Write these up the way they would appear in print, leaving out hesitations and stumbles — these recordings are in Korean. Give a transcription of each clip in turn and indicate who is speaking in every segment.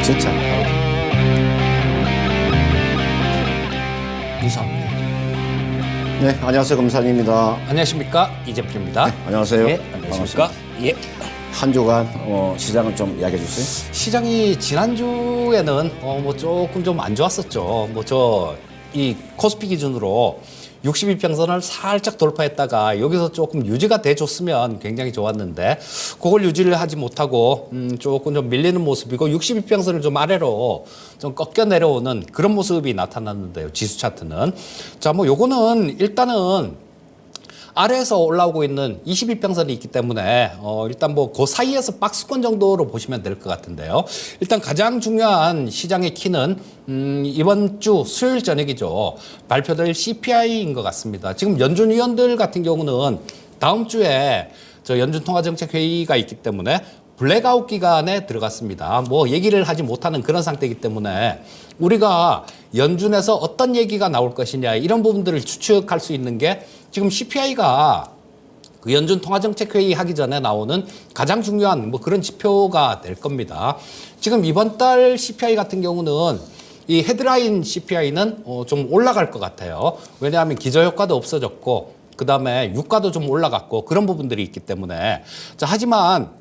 Speaker 1: 진짜.
Speaker 2: 인사합니다.
Speaker 1: 네, 안녕하세요. 검사님입니다.
Speaker 2: 안녕하십니까, 이재필입니다.
Speaker 1: 안녕하세요.
Speaker 2: 예, 안녕하십니까. 예.
Speaker 1: 한 주간 시장을 좀 이야기해 주세요.
Speaker 2: 시장이 지난주에는 뭐 조금 좀 안 좋았었죠. 이 코스피 기준으로 62평선을 살짝 돌파했다가 여기서 조금 유지가 돼줬으면 굉장히 좋았는데 그걸 유지를 하지 못하고 조금 좀 밀리는 모습이고 62평선을 좀 아래로 좀 꺾여 내려오는 그런 모습이 나타났는데요. 지수 차트는. 자, 뭐 요거는 일단은 아래에서 올라오고 있는 22평선이 있기 때문에 일단 뭐 그 사이에서 박스권 정도로 보시면 될 것 같은데요. 일단 가장 중요한 시장의 키는 이번 주 수요일 저녁이죠. 발표될 CPI인 것 같습니다. 지금 연준 위원들 같은 경우는 다음 주에 저 연준 통화정책회의가 있기 때문에 블랙아웃 기간에 들어갔습니다. 뭐 얘기를 하지 못하는 그런 상태이기 때문에 우리가 연준에서 어떤 얘기가 나올 것이냐 이런 부분들을 추측할 수 있는 게 지금 CPI가 그 연준 통화정책회의 하기 전에 나오는 가장 중요한 뭐 그런 지표가 될 겁니다. 지금 이번 달 CPI 같은 경우는 이 헤드라인 CPI는 좀 올라갈 것 같아요. 왜냐하면 기저효과도 없어졌고 그다음에 유가도 좀 올라갔고 그런 부분들이 있기 때문에 자, 하지만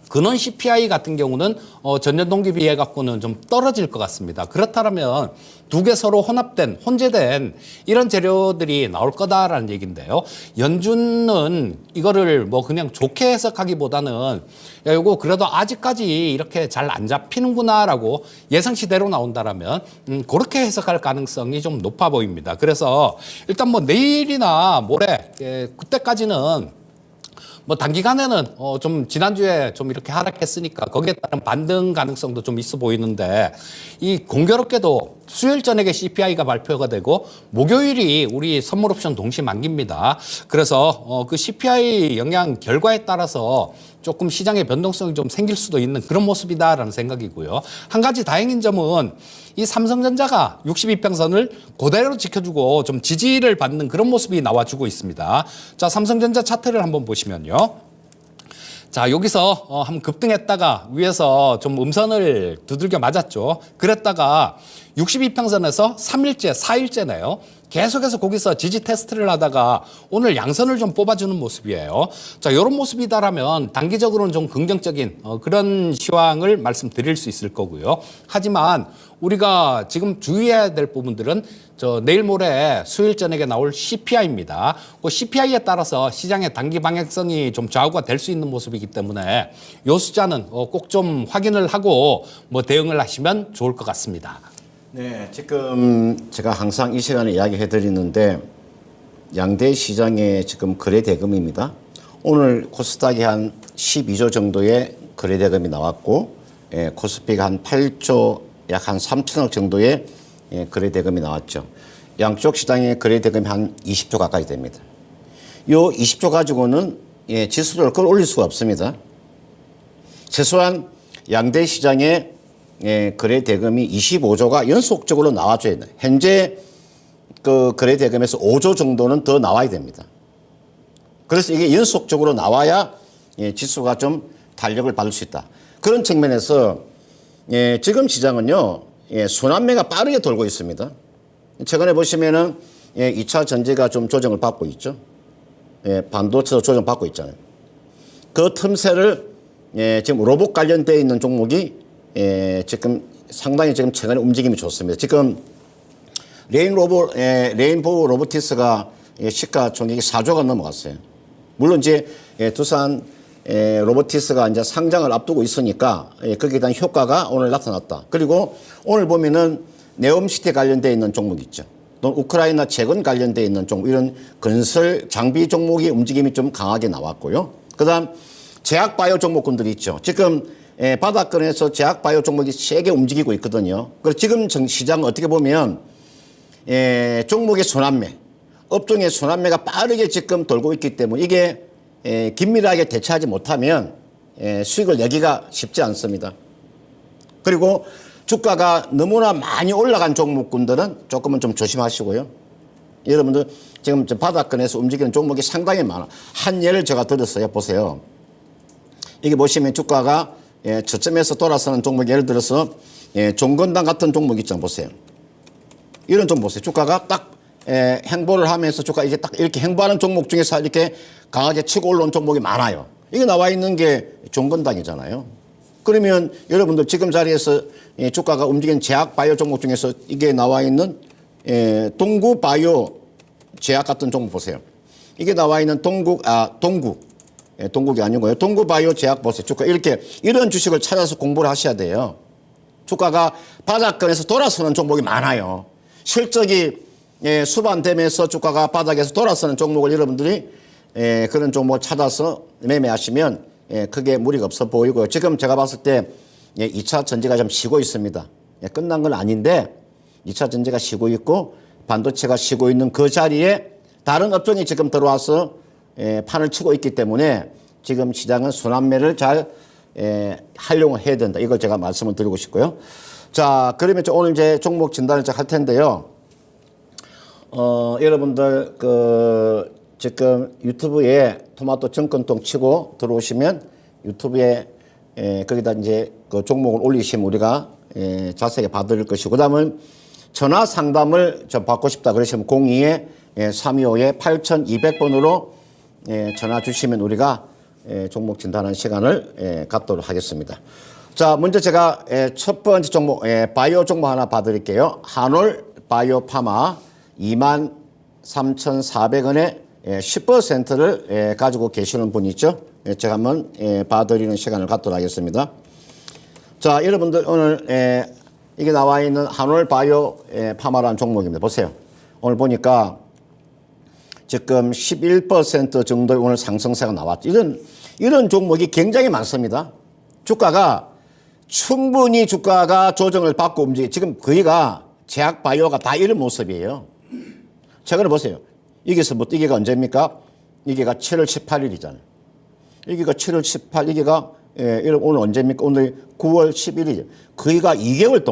Speaker 2: 근원 CPI 같은 경우는 전년 동기 비해 갖고는 좀 떨어질 것 같습니다. 그렇다면 두 개 서로 혼재된 이런 재료들이 나올 거다라는 얘기인데요. 연준은 이거를 뭐 그냥 좋게 해석하기보다는 야, 이거 그래도 아직까지 이렇게 잘 안 잡히는구나라고 예상치대로 나온다라면 그렇게 해석할 가능성이 좀 높아 보입니다. 그래서 일단 뭐 내일이나 모레 그때까지는 뭐 단기간에는 좀 지난주에 좀 이렇게 하락했으니까 거기에 따른 반등 가능성도 좀 있어 보이는데 이 공교롭게도 수요일 저녁에 CPI가 발표가 되고 목요일이 우리 선물 옵션 동시 만기입니다. 그래서 그 CPI 영향 결과에 따라서 조금 시장의 변동성이 좀 생길 수도 있는 그런 모습이다라는 생각이고요. 한 가지 다행인 점은 이 삼성전자가 62평선을 그대로 지켜주고 좀 지지를 받는 그런 모습이 나와주고 있습니다. 자, 삼성전자 차트를 한번 보시면요. 자, 여기서 한번 급등했다가 위에서 좀 음선을 두들겨 맞았죠. 그랬다가 62평선에서 3일째, 4일째네요. 계속해서 거기서 지지 테스트를 하다가 오늘 양선을 좀 뽑아주는 모습이에요. 자, 이런 모습이다라면 단기적으로는 좀 긍정적인 그런 시황을 말씀드릴 수 있을 거고요. 하지만 우리가 지금 주의해야 될 부분들은 저 내일 모레 수요일 저녁에 나올 CPI입니다. 그 CPI에 따라서 시장의 단기 방향성이 좀 좌우가 될 수 있는 모습이기 때문에 이 숫자는 꼭 좀 확인을 하고 뭐 대응을 하시면 좋을 것 같습니다.
Speaker 1: 네, 지금 제가 항상 이 시간에 이야기해 드리는데 양대 시장의 지금 거래 대금입니다. 오늘 코스닥이 한 12조 정도의 거래 대금이 나왔고 코스피가 한 8조 약 한 3천억 정도의 거래 대금이 나왔죠. 양쪽 시장의 거래 대금이 한 20조 가까이 됩니다. 요 20조 가지고는 지수를 끌어올릴 수가 없습니다. 최소한 양대 시장의 거래 대금이 25조가 연속적으로 나와줘야 돼요. 현재 그 거래 대금에서 5조 정도는 더 나와야 됩니다. 그래서 이게 연속적으로 나와야 지수가 좀 탄력을 받을 수 있다. 그런 측면에서 지금 시장은요, 순환매가 빠르게 돌고 있습니다. 최근에 보시면은 2차 전지가 좀 조정을 받고 있죠. 반도체도 조정받고 있잖아요. 그 틈새를 지금 로봇 관련되어 있는 종목이 지금 상당히 지금 최근에 움직임이 좋습니다. 지금 레인보우 로보티스가 시가총액이 4조가 넘어갔어요. 물론 이제 두산 로보티스가 이제 상장을 앞두고 있으니까 거기에 대한 효과가 오늘 나타났다. 그리고 오늘 보면은 네옴시티 관련되어 있는 종목 있죠. 또 우크라이나 재건 관련되어 있는 종목, 이런 건설 장비 종목의 움직임이 좀 강하게 나왔고요. 그다음 제약바이오 종목군들이 있죠. 지금 바닥권에서 제약바이오 종목이 세게 움직이고 있거든요. 그리고 지금 시장은 어떻게 보면 종목의 순환매, 업종의 순환매가 빠르게 지금 돌고 있기 때문에 이게 긴밀하게 대처하지 못하면 수익을 내기가 쉽지 않습니다. 그리고 주가가 너무나 많이 올라간 종목군들은 조금은 좀 조심하시고요. 여러분들 지금 바닥권에서 움직이는 종목이 상당히 많아. 한 예를 제가 들었어요. 보세요. 이게 보시면 주가가 저점에서 돌아서는 종목, 예를 들어서 종건당 같은 종목 있죠. 보세요. 이런 종목 보세요. 주가가 딱 행보를 하면서 주가 이게 딱 이렇게 행보하는 종목 중에서 이렇게 강하게 치고 올라온 종목이 많아요. 이게 나와 있는 게 종건당이잖아요. 그러면 여러분들 지금 자리에서 주가가 움직이는 제약 바이오 종목 중에서 이게 나와 있는 동구 바이오 제약 같은 종목 보세요. 이게 나와 있는 동국이 아니고요. 동구 바이오 제약 보세요. 주가 이렇게 이런 주식을 찾아서 공부를 하셔야 돼요. 주가가 바닥권에서 돌아서는 종목이 많아요. 실적이 수반되면서 주가가 바닥에서 돌아서는 종목을 여러분들이 그런 종목을 찾아서 매매하시면 크게 무리가 없어 보이고요. 지금 제가 봤을 때 2차 전지가 좀 쉬고 있습니다. 끝난 건 아닌데 2차 전지가 쉬고 있고 반도체가 쉬고 있는 그 자리에 다른 업종이 지금 들어와서 판을 치고 있기 때문에 지금 시장은 순환매를 잘 활용을 해야 된다. 이걸 제가 말씀을 드리고 싶고요. 자, 그러면 오늘 이제 종목 진단을 할 텐데요. 여러분들 지금 유튜브에 토마토 정권통 치고 들어오시면 유튜브에 거기다 이제 그 종목을 올리시면 우리가 자세하게 봐드릴 것이고, 그다음은 전화 상담을 좀 받고 싶다 그러시면 02-325-8200번으로 전화 주시면 우리가 종목 진단하는 시간을 갖도록 하겠습니다. 자, 먼저 제가 첫 번째 종목, 바이오 종목 하나 봐드릴게요. 한올 바이오 파마 23,400원에 10%를 가지고 계시는 분이 있죠. 제가 한번 봐드리는 시간을 갖도록 하겠습니다. 자, 여러분들 오늘 이게 나와 있는 한올 바이오 파마라는 종목입니다. 보세요. 오늘 보니까 지금 11% 정도의 오늘 상승세가 나왔죠. 이런 종목이 굉장히 많습니다. 주가가 충분히 주가가 조정을 받고 움직여. 지금 거기가 제약 바이오가 다 이런 모습이에요. 최근에 보세요. 이게서부터 이게가 언제입니까? 이게가 7월 18일이잖아요. 이게가 7월 18일, 이게가 오늘 언제입니까? 오늘 9월 11일이죠. 거기가 2개월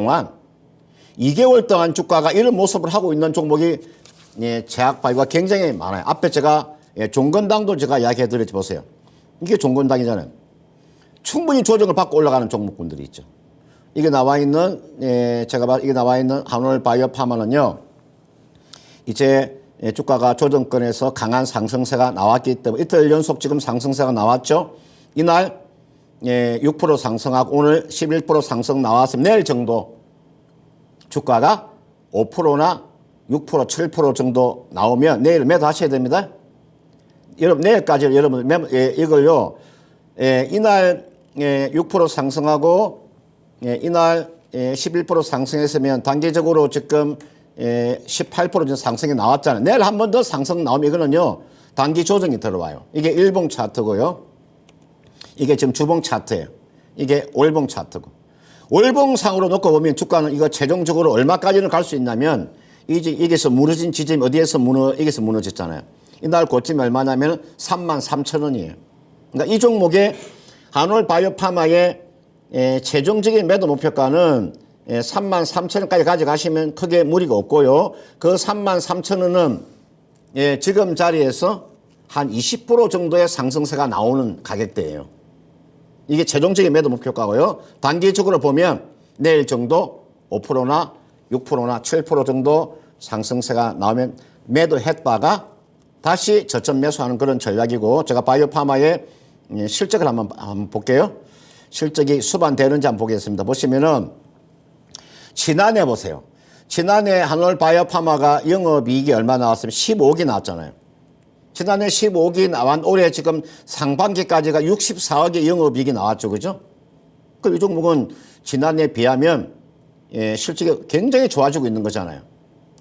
Speaker 1: 동안 주가가 이런 모습을 하고 있는 종목이 제약 바이오가 굉장히 많아요. 앞에 제가 종건당도 제가 이야기해 드렸지 보세요. 이게 종건당이잖아요. 충분히 조정을 받고 올라가는 종목군들이 있죠. 이게 나와 있는 이게 나와 있는 한올 바이오 파마는요. 이제 주가가 조정권에서 강한 상승세가 나왔기 때문에 이틀 연속 지금 상승세가 나왔죠. 이날 6% 상승하고 오늘 11% 상승 나왔으면 내일 정도 주가가 5%나 6%, 7% 정도 나오면 내일 매도하셔야 됩니다. 여러분 내일까지 여러분 이걸요. 이날 6% 상승하고 이날 11% 상승했으면 단기적으로 지금 18% 정도 상승이 나왔잖아요. 내일 한 번 더 상승 나오면 이거는요. 단기 조정이 들어와요. 이게 일봉 차트고요. 이게 지금 주봉 차트예요. 이게 월봉 차트고. 월봉상으로 놓고 보면 주가는 이거 최종적으로 얼마까지는 갈 수 있냐면 이게서 무너진 지점이 어디에서 이게서 무너졌잖아요. 이날 고점이 얼마냐면 33,000원이에요. 그러니까 이 종목의 한올 바이오 파마의 최종적인 매도 목표가는 33,000원까지 가져가시면 크게 무리가 없고요. 그 33,000원은 지금 자리에서 한 20% 정도의 상승세가 나오는 가격대예요. 이게 최종적인 매도 목표가고요. 단기적으로 보면 내일 정도 5%나 6%나 7% 정도 상승세가 나오면 매도했다가 다시 저점 매수하는 그런 전략이고, 제가 바이오 파마의 실적을 한번 볼게요. 실적이 수반되는지 한번 보겠습니다. 보시면은 지난해 보세요. 지난해 한올 바이오 파마가 영업이익이 얼마 나왔으면 15억이 나왔잖아요. 지난해 15억이 나왔, 올해 지금 상반기까지가 64억의 영업이익이 나왔죠. 그죠? 그럼 이 종목은 지난해에 비하면 실적이 굉장히 좋아지고 있는 거잖아요.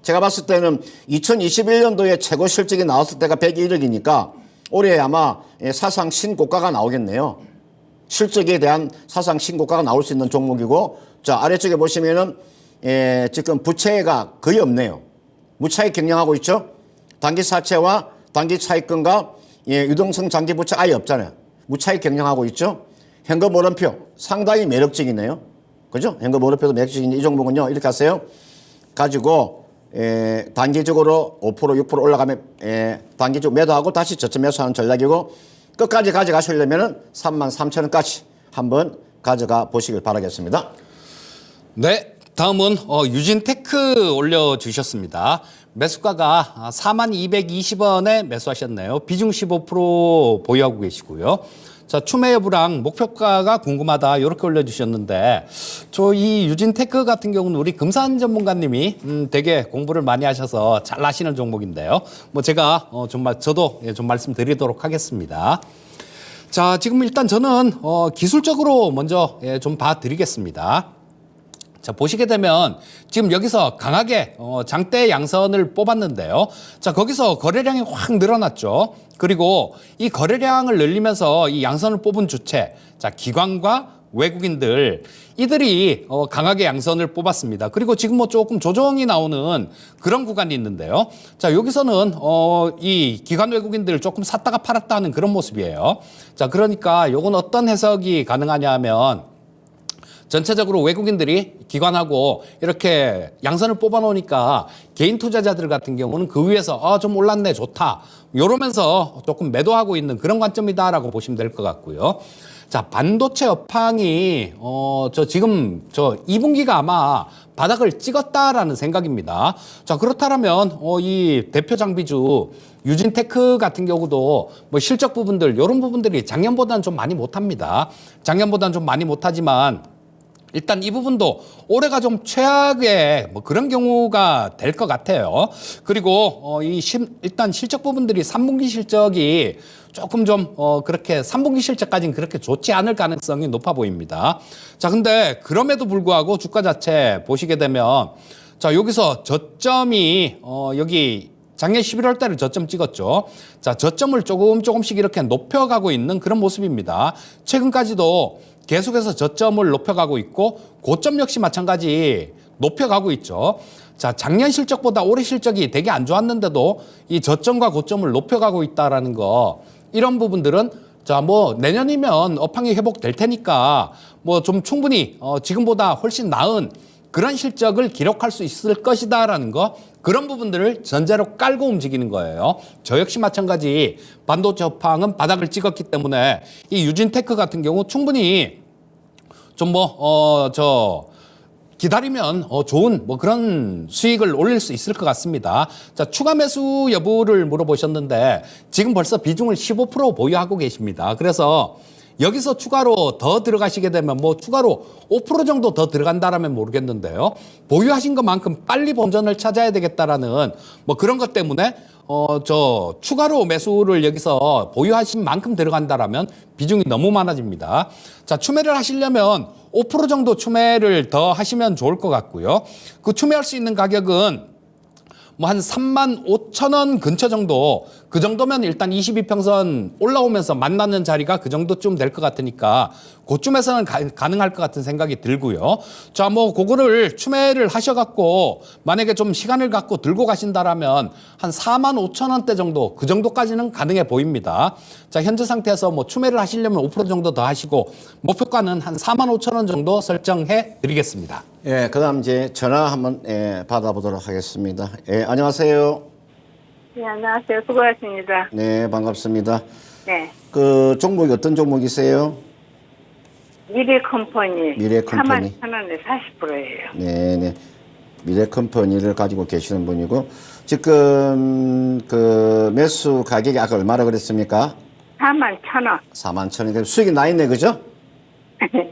Speaker 1: 제가 봤을 때는 2021년도에 최고 실적이 나왔을 때가 101억이니까 올해 아마 사상 신고가가 나오겠네요. 실적에 대한 사상 신고가가 나올 수 있는 종목이고, 자, 아래쪽에 보시면은 지금 부채가 거의 없네요. 무차익 경영하고 있죠. 단기 사채와 단기 차익금과 유동성 장기 부채 아예 없잖아요. 무차익 경영하고 있죠. 현금 오름표 상당히 매력적이네요. 그죠? 현금 오름표도 매력적인 이 종목은요. 이렇게 하세요. 가지고 단기적으로 5%, 6% 올라가면 단기적으로 매도하고 다시 저점 매수하는 전략이고, 끝까지 가져가시려면은 33,000원까지 한번 가져가 보시길 바라겠습니다.
Speaker 2: 네, 다음은 유진테크 올려주셨습니다. 매수가가 4220원에 매수하셨네요. 비중 15% 보유하고 계시고요. 자, 추매 여부랑 목표가가 궁금하다 이렇게 올려주셨는데 저 이 유진테크 같은 경우는 우리 금산 전문가님이 되게 공부를 많이 하셔서 잘 아시는 종목인데요. 뭐 제가 저도 좀 말씀드리도록 하겠습니다. 자, 지금 일단 저는 기술적으로 먼저 좀 봐드리겠습니다. 자, 보시게 되면 지금 여기서 강하게 장대 양선을 뽑았는데요. 자, 거기서 거래량이 확 늘어났죠. 그리고 이 거래량을 늘리면서 이 양선을 뽑은 주체, 자, 기관과 외국인들 이들이 강하게 양선을 뽑았습니다. 그리고 지금 뭐 조금 조정이 나오는 그런 구간이 있는데요. 자, 여기서는 이 기관 외국인들 조금 샀다가 팔았다 하는 그런 모습이에요. 자, 그러니까 요건 어떤 해석이 가능하냐 하면 전체적으로 외국인들이 기관하고 이렇게 양선을 뽑아 놓으니까 개인 투자자들 같은 경우는 그 위에서 좀 올랐네 좋다 이러면서 조금 매도하고 있는 그런 관점이다라고 보시면 될 것 같고요. 자, 반도체 업황이 지금 2분기가 아마 바닥을 찍었다라는 생각입니다. 자, 그렇다면 이 대표 장비주 유진테크 같은 경우도 뭐 실적 부분들 이런 부분들이 작년보다는 좀 많이 못합니다. 작년보다는 좀 많이 못하지만 일단 이 부분도 올해가 좀 최악의 뭐 그런 경우가 될 것 같아요. 그리고 일단 실적 부분들이 3분기 실적이 조금 좀 그렇게 3분기 실적까지는 그렇게 좋지 않을 가능성이 높아 보입니다. 자, 근데 그럼에도 불구하고 주가 자체 보시게 되면 자, 여기서 저점이 여기 작년 11월 달에 저점 찍었죠. 자, 저점을 조금씩 이렇게 높여가고 있는 그런 모습입니다. 최근까지도 계속해서 저점을 높여가고 있고 고점 역시 마찬가지 높여가고 있죠. 자, 작년 실적보다 올해 실적이 되게 안 좋았는데도 이 저점과 고점을 높여가고 있다라는 거 이런 부분들은 자, 뭐 내년이면 업황이 회복될 테니까 뭐 좀 충분히 지금보다 훨씬 나은 그런 실적을 기록할 수 있을 것이다라는 거 그런 부분들을 전제로 깔고 움직이는 거예요. 저 역시 마찬가지 반도체 업황은 바닥을 찍었기 때문에 이 유진테크 같은 경우 충분히 좀 기다리면 좋은 뭐 그런 수익을 올릴 수 있을 것 같습니다. 자, 추가 매수 여부를 물어보셨는데 지금 벌써 비중을 15% 보유하고 계십니다. 그래서 여기서 추가로 더 들어가시게 되면 뭐 추가로 5% 정도 더 들어간다라면 모르겠는데요. 보유하신 것만큼 빨리 본전을 찾아야 되겠다라는 뭐 그런 것 때문에 추가로 매수를 여기서 보유하신 만큼 들어간다라면 비중이 너무 많아집니다. 자, 추매를 하시려면 5% 정도 추매를 더 하시면 좋을 것 같고요. 그 추매할 수 있는 가격은 뭐 한 35,000원 근처 정도 그 정도면 일단 22평선 올라오면서 만나는 자리가 그 정도쯤 될 것 같으니까 그쯤에서는 가능할 것 같은 생각이 들고요. 자, 뭐 그거를 추매를 하셔갖고 만약에 좀 시간을 갖고 들고 가신다라면 한 45,000원대 정도 그 정도까지는 가능해 보입니다. 자, 현재 상태에서 뭐 추매를 하시려면 5% 정도 더 하시고 목표가는 한 45,000원 정도 설정해 드리겠습니다.
Speaker 1: 예, 그다음 이제 전화 한번 받아보도록 하겠습니다. 예, 안녕하세요.
Speaker 3: 네, 안녕하세요. 수고하십니다.
Speaker 1: 네, 반갑습니다.
Speaker 3: 네.
Speaker 1: 그 종목이 어떤 종목이세요?
Speaker 3: 미래컴퍼니.
Speaker 1: 미래컴퍼니.
Speaker 3: 41,000원에 40%예요.
Speaker 1: 네, 네. 미래컴퍼니를 가지고 계시는 분이고 지금 그 매수 가격이 아까 얼마라 그랬습니까?
Speaker 3: 41,000원.
Speaker 1: 41,000원. 수익이 나 있네, 그죠?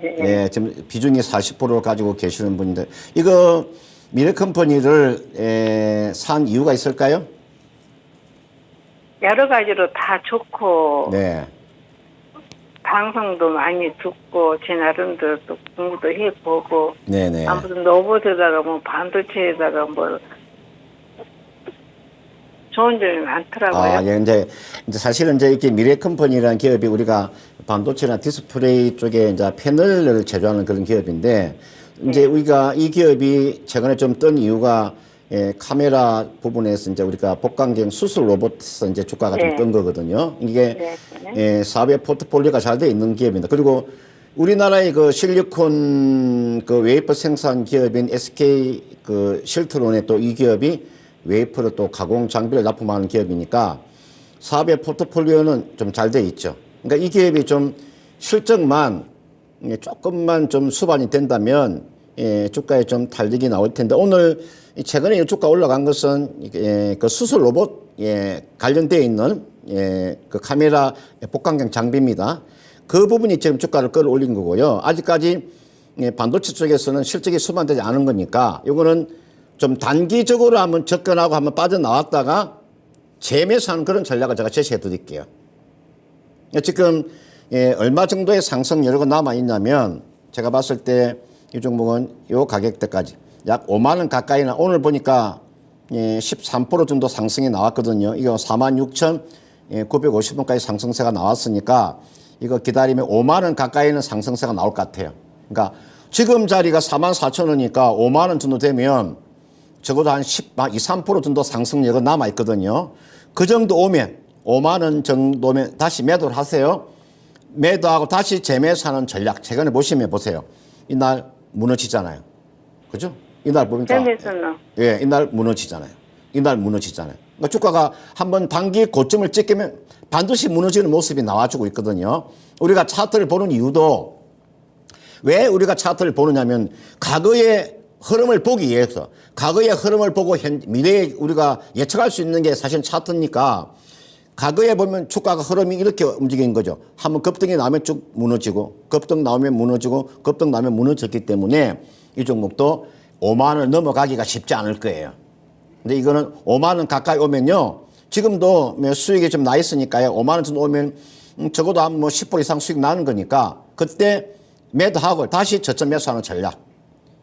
Speaker 1: 네, 지금 비중이 40% 가지고 계시는 분인데 이거 미래컴퍼니를 산 이유가 있을까요?
Speaker 3: 여러 가지로 다 좋고
Speaker 1: 네.
Speaker 3: 방송도 많이 듣고 제 나름대로 또 공부도 해보고
Speaker 1: 네네.
Speaker 3: 아무튼 로봇에다가 뭐 반도체에다가 뭐 좋은 점이 많더라고요.
Speaker 1: 아, 예, 이제 사실은 이제 이렇게 미래컴퍼니라는 기업이 우리가 반도체나 디스플레이 쪽에 이제 패널을 제조하는 그런 기업인데 이제 우리가 이 기업이 최근에 좀 뜬 이유가 카메라 부분에서 이제 우리가 복강경 수술 로봇에서 이제 주가가 좀 뜬 거거든요. 이게 사업의 포트폴리오가 잘 돼 있는 기업입니다. 그리고 우리나라의 그 실리콘 그 웨이퍼 생산 기업인 SK 그 실트론의 또 이 기업이 웨이퍼를 또 가공 장비를 납품하는 기업이니까 사업의 포트폴리오는 좀 잘 돼 있죠. 그러니까 이 기업이 좀 실적만 조금만 좀 수반이 된다면 주가에 좀 탄력이 나올 텐데 오늘 최근에 이 주가 올라간 것은 그 수술 로봇 관련되어 있는 그 카메라 복강경 장비입니다. 그 부분이 지금 주가를 끌어올린 거고요. 아직까지 반도체 쪽에서는 실적이 수반되지 않은 거니까 이거는 좀 단기적으로 한번 접근하고 한번 빠져나왔다가 재매수하는 그런 전략을 제가 제시해 드릴게요. 지금 얼마 정도의 상승 여력가 남아 있냐면 제가 봤을 때 이 종목은 이 가격대까지 약 5만 원 가까이나 오늘 보니까 13% 정도 상승이 나왔거든요. 이거 46,950원까지 상승세가 나왔으니까 이거 기다리면 5만 원 가까이는 상승세가 나올 것 같아요. 그러니까 지금 자리가 44,000원이니까 5만 원 정도 되면 적어도 한 2, 3% 정도 상승력은 남아 있거든요. 그 정도 오면 5만 원 정도면 다시 매도를 하세요. 매도하고 다시 재매수하는 전략. 최근에 보시면 보세요. 이날 무너지잖아요. 그죠? 이날 보니까.
Speaker 3: 전에서는.
Speaker 1: 예, 이날 무너지잖아요. 이날 무너지잖아요. 그러니까 주가가 한번 단기 고점을 찍으면 반드시 무너지는 모습이 나와주고 있거든요. 우리가 차트를 보는 이유도 왜 우리가 차트를 보느냐면 과거의 흐름을 보기 위해서 과거의 흐름을 보고 미래에 우리가 예측할 수 있는 게 사실 차트니까 과거에 보면 주가가 흐름이 이렇게 움직인 거죠. 한번 급등이 나오면 쭉 무너지고 급등 나오면 무너지고 급등 나오면 무너졌기 때문에 이 종목도 5만 원을 넘어가기가 쉽지 않을 거예요. 근데 이거는 5만 원 가까이 오면요. 지금도 수익이 좀 나 있으니까요. 5만 원 정도 오면 적어도 한 10% 이상 수익 나는 거니까 그때 매도하고 다시 저점 매수하는 전략.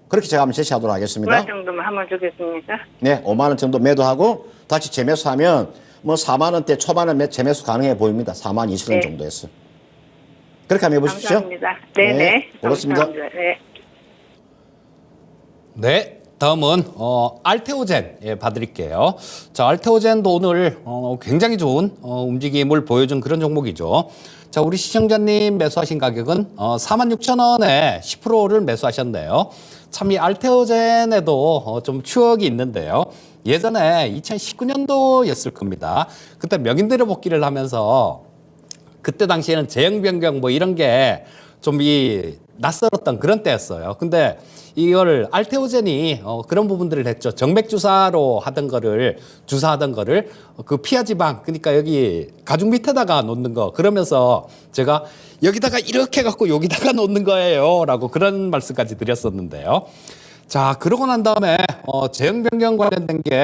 Speaker 1: 그렇게 제가 한번 제시하도록 하겠습니다.
Speaker 3: 얼마 정도만 한번 주겠습니까?
Speaker 1: 네, 5만 원 정도 매도하고 다시 재매수하면 4만 원대 초반에 재매수 가능해 보입니다. 4만 2천 원 정도에서. 그렇게 한번 해보십시오.
Speaker 3: 감사합니다. 네네.
Speaker 1: 네, 고맙습니다.
Speaker 3: 감사합니다. 네.
Speaker 2: 네, 다음은 알테오젠 봐드릴게요. 자, 알테오젠도 오늘 굉장히 좋은 움직임을 보여준 그런 종목이죠. 자, 우리 시청자님 매수하신 가격은 46,000원에 10%를 매수하셨네요. 참 이 알테오젠에도 좀 추억이 있는데요. 예전에 2019년도였을 겁니다. 그때 명인들의 복귀를 하면서 그때 당시에는 제형 변경 뭐 이런 게 좀 낯설었던 그런 때였어요. 근데 이걸 알테오젠이 그런 부분들을 했죠. 정맥 주사로 주사하던 거를 그 피하 지방, 그러니까 여기 가죽 밑에다가 놓는 거, 그러면서 제가 여기다가 이렇게 갖고 여기다가 놓는 거예요라고 그런 말씀까지 드렸었는데요. 자, 그러고 난 다음에 제형 변경 관련된 게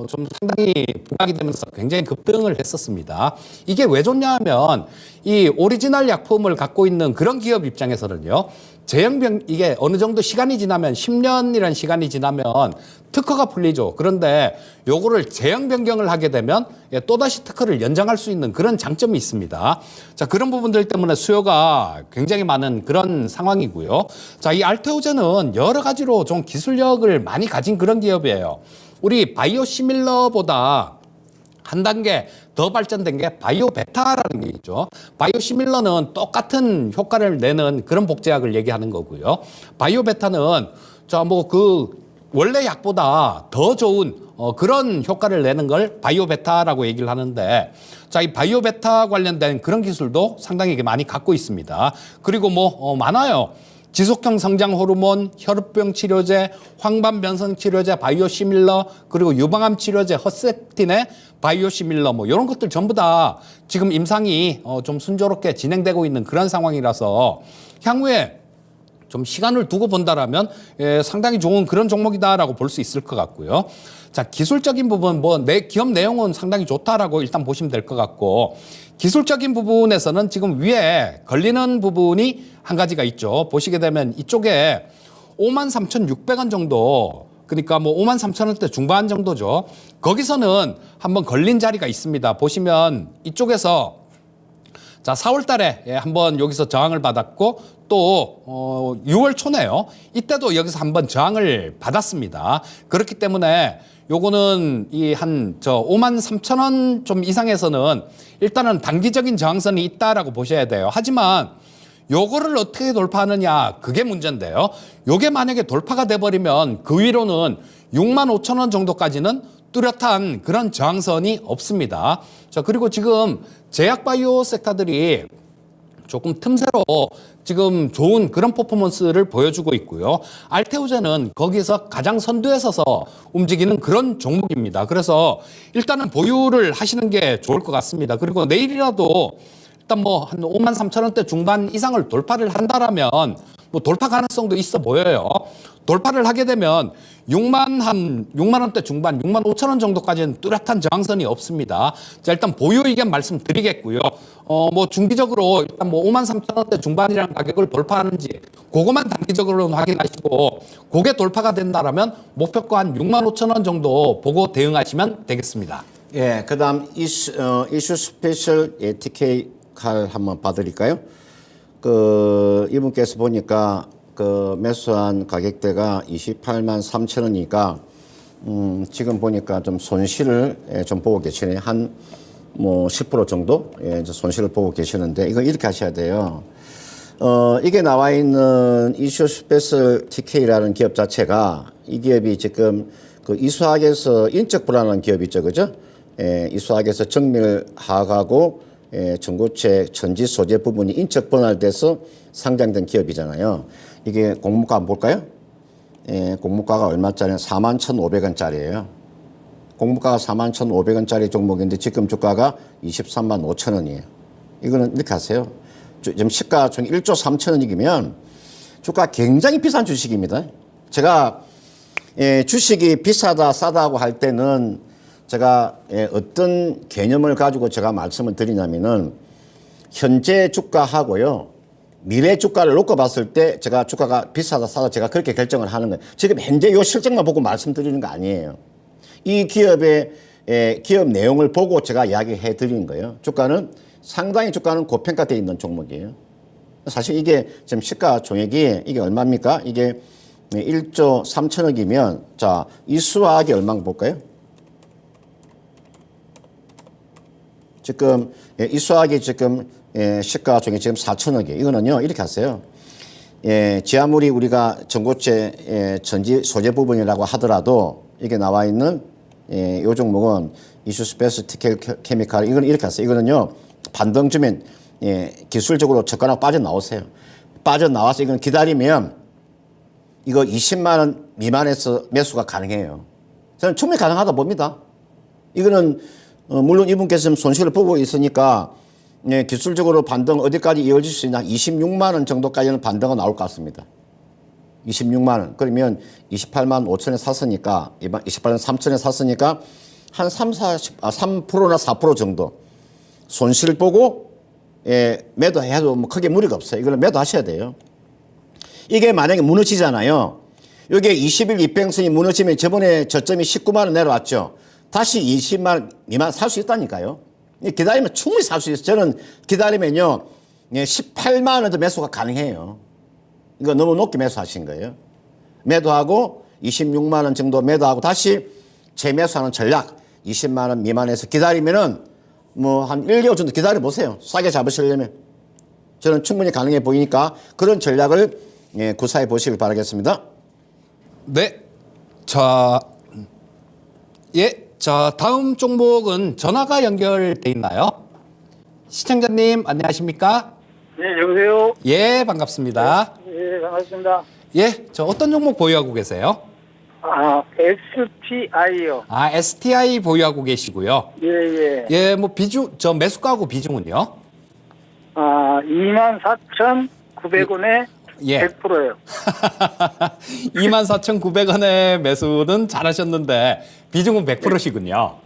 Speaker 2: 좀 상당히 부각이 되면서 굉장히 급등을 했었습니다. 이게 왜 좋냐 하면 이 오리지널 약품을 갖고 있는 그런 기업 입장에서는요. 이게 어느 정도 시간이 지나면 10년이라는 시간이 지나면 특허가 풀리죠. 그런데 요거를 제형 변경을 하게 되면 또다시 특허를 연장할 수 있는 그런 장점이 있습니다. 자, 그런 부분들 때문에 수요가 굉장히 많은 그런 상황이고요. 자, 이 알테오젠은 여러 가지로 좀 기술력을 많이 가진 그런 기업이에요. 우리 바이오시밀러보다 한 단계 더 발전된 게 바이오베타라는 게 있죠. 바이오시밀러는 똑같은 효과를 내는 그런 복제약을 얘기하는 거고요. 바이오베타는 원래 약보다 더 좋은 그런 효과를 내는 걸 바이오베타라고 얘기를 하는데, 자, 이 바이오베타 관련된 그런 기술도 상당히 많이 갖고 있습니다. 그리고 많아요. 지속형 성장 호르몬, 혈우병 치료제, 황반 변성 치료제, 바이오시밀러, 그리고 유방암 치료제, 허셉틴의 바이오시밀러 이런 것들 전부 다 지금 임상이 좀 순조롭게 진행되고 있는 그런 상황이라서 향후에 좀 시간을 두고 본다라면 상당히 좋은 그런 종목이다라고 볼 수 있을 것 같고요. 자, 기술적인 부분 내 기업 내용은 상당히 좋다라고 일단 보시면 될 것 같고, 기술적인 부분에서는 지금 위에 걸리는 부분이 한 가지가 있죠. 보시게 되면 이쪽에 53,600원 정도, 그러니까 53,000원대 중반 정도죠. 거기서는 한번 걸린 자리가 있습니다. 보시면 이쪽에서 자, 4월 달에 한번 여기서 저항을 받았고 또 6월 초네요. 이때도 여기서 한번 저항을 받았습니다. 그렇기 때문에 요거는 53,000원 좀 이상에서는 일단은 단기적인 저항선이 있다라고 보셔야 돼요. 하지만 요거를 어떻게 돌파하느냐, 그게 문제인데요. 요게 만약에 돌파가 돼버리면 그 위로는 65,000원 정도까지는 뚜렷한 그런 저항선이 없습니다. 자, 그리고 지금 제약바이오 섹터들이 조금 틈새로 지금 좋은 그런 퍼포먼스를 보여주고 있고요. 알테오젠은 거기에서 가장 선두에 서서 움직이는 그런 종목입니다. 그래서 일단은 보유를 하시는 게 좋을 것 같습니다. 그리고 내일이라도 일단 뭐 한 5만 3천 원대 중반 이상을 돌파를 한다라면 뭐 돌파 가능성도 있어 보여요. 돌파를 하게 되면 6만 원대 중반, 6만 5천 원 정도까지는 뚜렷한 저항선이 없습니다. 자, 일단 보유 의견 말씀드리겠고요. 뭐 중기적으로 일단 뭐 5만 3천 원대 중반이라는 가격을 돌파하는지 그것만 단기적으로는 확인하시고 그게 돌파가 된다라면 목표가 한 6만 5천 원 정도 보고 대응하시면 되겠습니다.
Speaker 1: 예, 그다음 이슈 스페셜 TK 칼 한번 봐드릴까요? 이분께서 보니까 매수한 가격대가 28만 3천 원이니까 지금 보니까 좀 손실을 좀 보고 계시네요. 한 뭐 10% 정도 이제 손실을 보고 계시는데 이거 이렇게 하셔야 돼요. 이게 나와 있는 이슈 스페셜 TK라는 기업 자체가 이 기업이 지금 이수학에서 인적 불안한 기업 있죠, 그죠? 이수학에서 정밀 하학하고 전고체 전지 소재 부분이 인적 분할돼서 상장된 기업이잖아요. 이게 공모가 한번 볼까요? 공모가가 얼마짜리? 41,500원짜리예요. 공모가가 41,500원짜리 종목인데 지금 주가가 23만 5천 원이에요. 이거는 이렇게 하세요. 지금 시가 총 1조 3천 원이면 주가 굉장히 비싼 주식입니다. 제가 주식이 비싸다 싸다고 할 때는 제가 어떤 개념을 가지고 제가 말씀을 드리냐면은 현재 주가하고요 미래 주가를 놓고 봤을 때 제가 주가가 비싸다 싸다 제가 그렇게 결정을 하는 거예요. 지금 현재 요 실적만 보고 말씀드리는 거 아니에요. 이 기업의 기업 내용을 보고 제가 이야기해 드리는 거예요. 상당히 주가는 고평가되어 있는 종목이에요. 사실 이게 지금 시가 종액이 이게 얼마입니까? 이게 1조 3천억이면 자, 이수학이 얼마인가 볼까요? 지금 이수학이 지금 시가 종액 지금 4천억이에요. 이거는요 이렇게 하세요. 지하물이 우리가 전고체 전지 소재 부분이라고 하더라도 이게 나와 있는 이 종목은 이슈 스페셜 케미칼 이거는 이렇게 하세요. 이거는요 반등주면 기술적으로 저가랑 빠져나오세요. 빠져나와서 이건 기다리면 이거 20만 원 미만에서 매수가 가능해요. 저는 충분히 가능하다 봅니다. 이거는 물론 이분께서 지금 손실을 보고 있으니까 기술적으로 반등 어디까지 이어질 수 있나 26만 원 정도까지는 반등은 나올 것 같습니다. 26만 원. 그러면 28만 5천에 샀으니까 28만 3천에 샀으니까 한 3%나 4% 정도 손실 보고 매도해도 뭐 크게 무리가 없어요. 이걸 매도하셔야 돼요. 이게 만약에 무너지잖아요. 이게 20일 입병선이 무너지면 저번에 저점이 19만 원 내려왔죠. 다시 20만 원 미만 살 수 있다니까요. 기다리면 충분히 살 수 있어요. 저는 기다리면요 18만 원도 매수가 가능해요. 이거 너무 높게 매수하신 거예요. 매도하고 26만 원 정도 매도하고 다시 재매수하는 전략 20만 원 미만에서 기다리면은 뭐 한 1개월 정도 기다려 보세요. 싸게 잡으시려면. 저는 충분히 가능해 보이니까 그런 전략을 구사해 보시길 바라겠습니다.
Speaker 2: 네. 자, 다음 종목은 전화가 연결돼 있나요? 시청자님, 안녕하십니까?
Speaker 4: 네, 여보세요?
Speaker 2: 예, 반갑습니다.
Speaker 4: 예, 반갑습니다.
Speaker 2: 예, 저 어떤 종목 보유하고 계세요?
Speaker 4: STI요.
Speaker 2: STI 보유하고 계시고요.
Speaker 4: 예, 예.
Speaker 2: 예, 뭐 저 매수가하고 비중은요?
Speaker 4: 24,900원에
Speaker 2: 예.
Speaker 4: 100%예요.
Speaker 2: 24,900원의 매수는 잘하셨는데 비중은 100%시군요.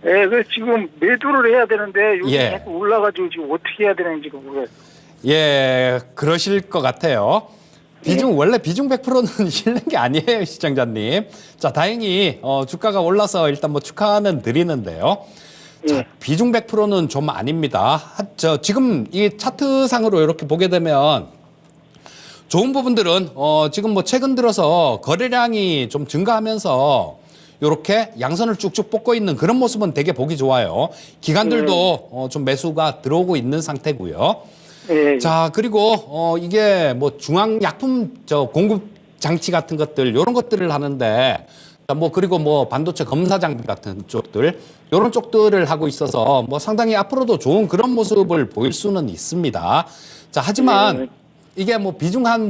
Speaker 4: 예, 그 지금 매도를 해야 되는데 요즘
Speaker 2: 예.
Speaker 4: 자꾸 올라가지고 지금 어떻게 해야 되는지 모르겠어요.
Speaker 2: 예, 그러실 것 같아요. 원래 비중 100%는 실는 게 아니에요, 시청자님. 자, 다행히 주가가 올라서 일단 뭐 축하는 드리는데요. 자, 비중 100%는 좀 아닙니다. 지금 이 차트상으로 이렇게 보게 되면 좋은 부분들은 지금 뭐 최근 들어서 거래량이 좀 증가하면서 이렇게 양선을 쭉쭉 뽑고 있는 그런 모습은 되게 보기 좋아요. 기관들도 좀 매수가 들어오고 있는 상태고요.
Speaker 4: 예.
Speaker 2: 자, 그리고 이게 뭐 중앙 약품 공급 장치 같은 것들 이런 것들을 하는데 자, 뭐 그리고 뭐 반도체 검사 장비 같은 쪽들 이런 쪽들을 하고 있어서 뭐 상당히 앞으로도 좋은 그런 모습을 보일 수는 있습니다. 자, 하지만 이게 뭐 비중 한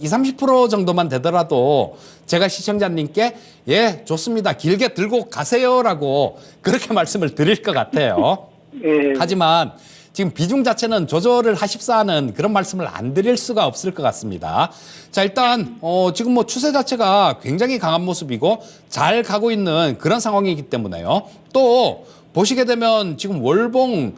Speaker 2: 20, 30% 정도만 되더라도 제가 시청자님께 예, 좋습니다. 길게 들고 가세요라고 그렇게 말씀을 드릴 것 같아요.
Speaker 4: 예.
Speaker 2: 하지만 지금 비중 자체는 조절을 하십사는 그런 말씀을 안 드릴 수가 없을 것 같습니다. 자, 일단 지금 뭐 추세 자체가 굉장히 강한 모습이고 잘 가고 있는 그런 상황이기 때문에요. 또 보시게 되면 지금 월봉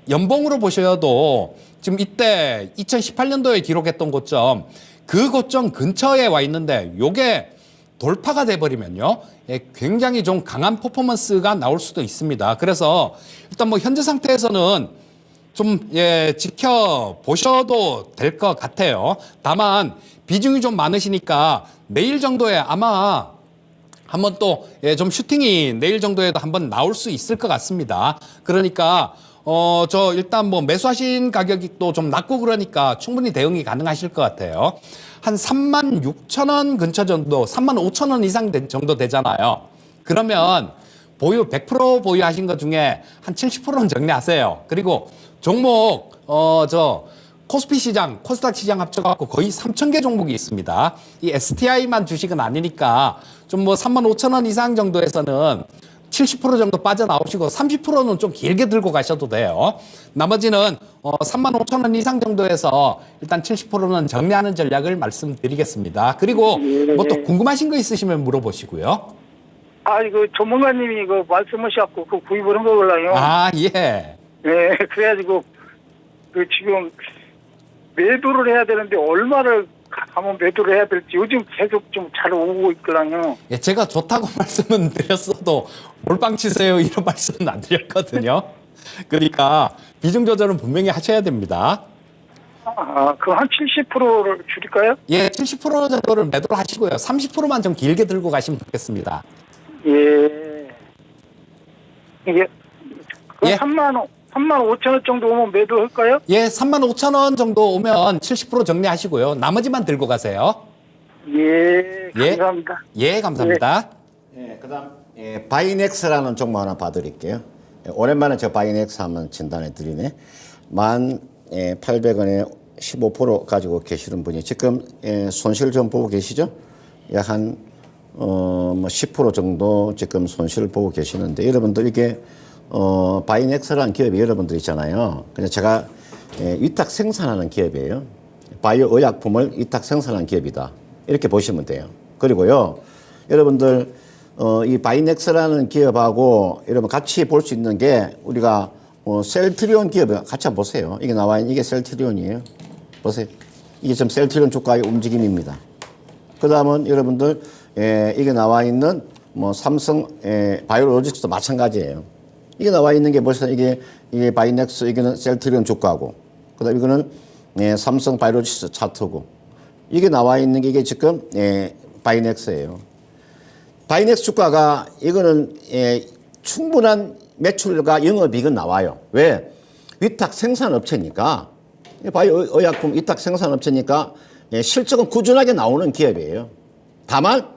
Speaker 2: 연봉으로 보셔도 지금 이때 2018년도에 기록했던 고점 그 고점 근처에 와 있는데 요게 돌파가 돼버리면요, 예, 굉장히 좀 강한 퍼포먼스가 나올 수도 있습니다. 그래서 일단 뭐 현재 상태에서는 좀 지켜보셔도 될 것 같아요. 다만 비중이 좀 많으시니까 내일 정도에 아마 한번 또 좀 슈팅이 내일 정도에도 한번 나올 수 있을 것 같습니다. 그러니까 일단 뭐 매수하신 가격이 또 좀 낮고 그러니까 충분히 대응이 가능하실 것 같아요. 한 36,000원 근처 정도, 35,000원 이상 정도 되잖아요. 그러면 보유 100% 보유하신 것 중에 한 70%는 정리하세요. 그리고 종목 코스피 시장, 코스닥 시장 합쳐갖고 거의 3,000개 종목이 있습니다. 이 STI만 주식은 아니니까 좀 뭐 35,000원 이상 정도에서는 70% 정도 빠져나오시고 30%는 좀 길게 들고 가셔도 돼요. 나머지는 35,000원 이상 정도에서 일단 70%는 정리하는 전략을 말씀드리겠습니다. 그리고 뭐 또 궁금하신 거 있으시면 물어보시고요.
Speaker 4: 이거 전문가님이 이거 말씀하셔갖고 그 구입을 한 거걸라요.
Speaker 2: 아, 예.
Speaker 4: 네, 그래가지고 그 지금 매도를 해야 되는데 얼마를 가면 매도를 해야 될지 요즘 계속 좀 잘 오고 있거든요.
Speaker 2: 예, 제가 좋다고 말씀은 드렸어도 몰빵 치세요 이런 말씀은 안 드렸거든요. 그러니까 비중 조절은 분명히 하셔야 됩니다.
Speaker 4: 그럼 한 70%를 줄일까요?
Speaker 2: 예, 70% 정도를 매도를 하시고요. 30%만 좀 길게 들고 가시면 좋겠습니다.
Speaker 4: 예. 이게
Speaker 2: 예.
Speaker 4: 3만 5천 원 정도 오면 매도할까요?
Speaker 2: 예, 35,000원 정도 오면 70% 정리하시고요. 나머지만 들고 가세요.
Speaker 4: 예. 감사합니다.
Speaker 2: 예, 감사합니다.
Speaker 1: 그다음 바이넥스라는 종목 하나 봐드릴게요. 오랜만에 저 바이넥스 한번 진단해 드리네. 1,800원에 15% 가지고 계시는 분이 지금 손실 좀 보고 계시죠? 약 한 10% 정도 지금 손실을 보고 계시는데 여러분들 이게 바이넥스라는 기업이 여러분들 있잖아요. 그래서 제가 위탁 생산하는 기업이에요. 바이오 의약품을 위탁 생산하는 기업이다. 이렇게 보시면 돼요. 그리고요, 여러분들 이 바이넥스라는 기업하고 여러분 같이 볼 수 있는 게 우리가 셀트리온 기업 같이 한번 보세요. 이게 나와 있는 이게 셀트리온이에요. 보세요. 이게 지금 셀트리온 주가의 움직임입니다. 그 다음은 여러분들 이게 나와 있는 뭐 삼성 바이오로직스도 마찬가지예요. 이게 나와 있는 게 벌써 이게 바이넥스, 이거는 셀트리온 주가고, 그 다음 이거는 삼성 바이오로직스 차트고, 이게 나와 있는 게 이게 지금 바이넥스예요. 바이넥스 주가가 이거는 충분한 매출과 영업이익은 나와요. 왜? 위탁 생산업체니까, 바이오 의약품 위탁 생산업체니까 실적은 꾸준하게 나오는 기업이에요. 다만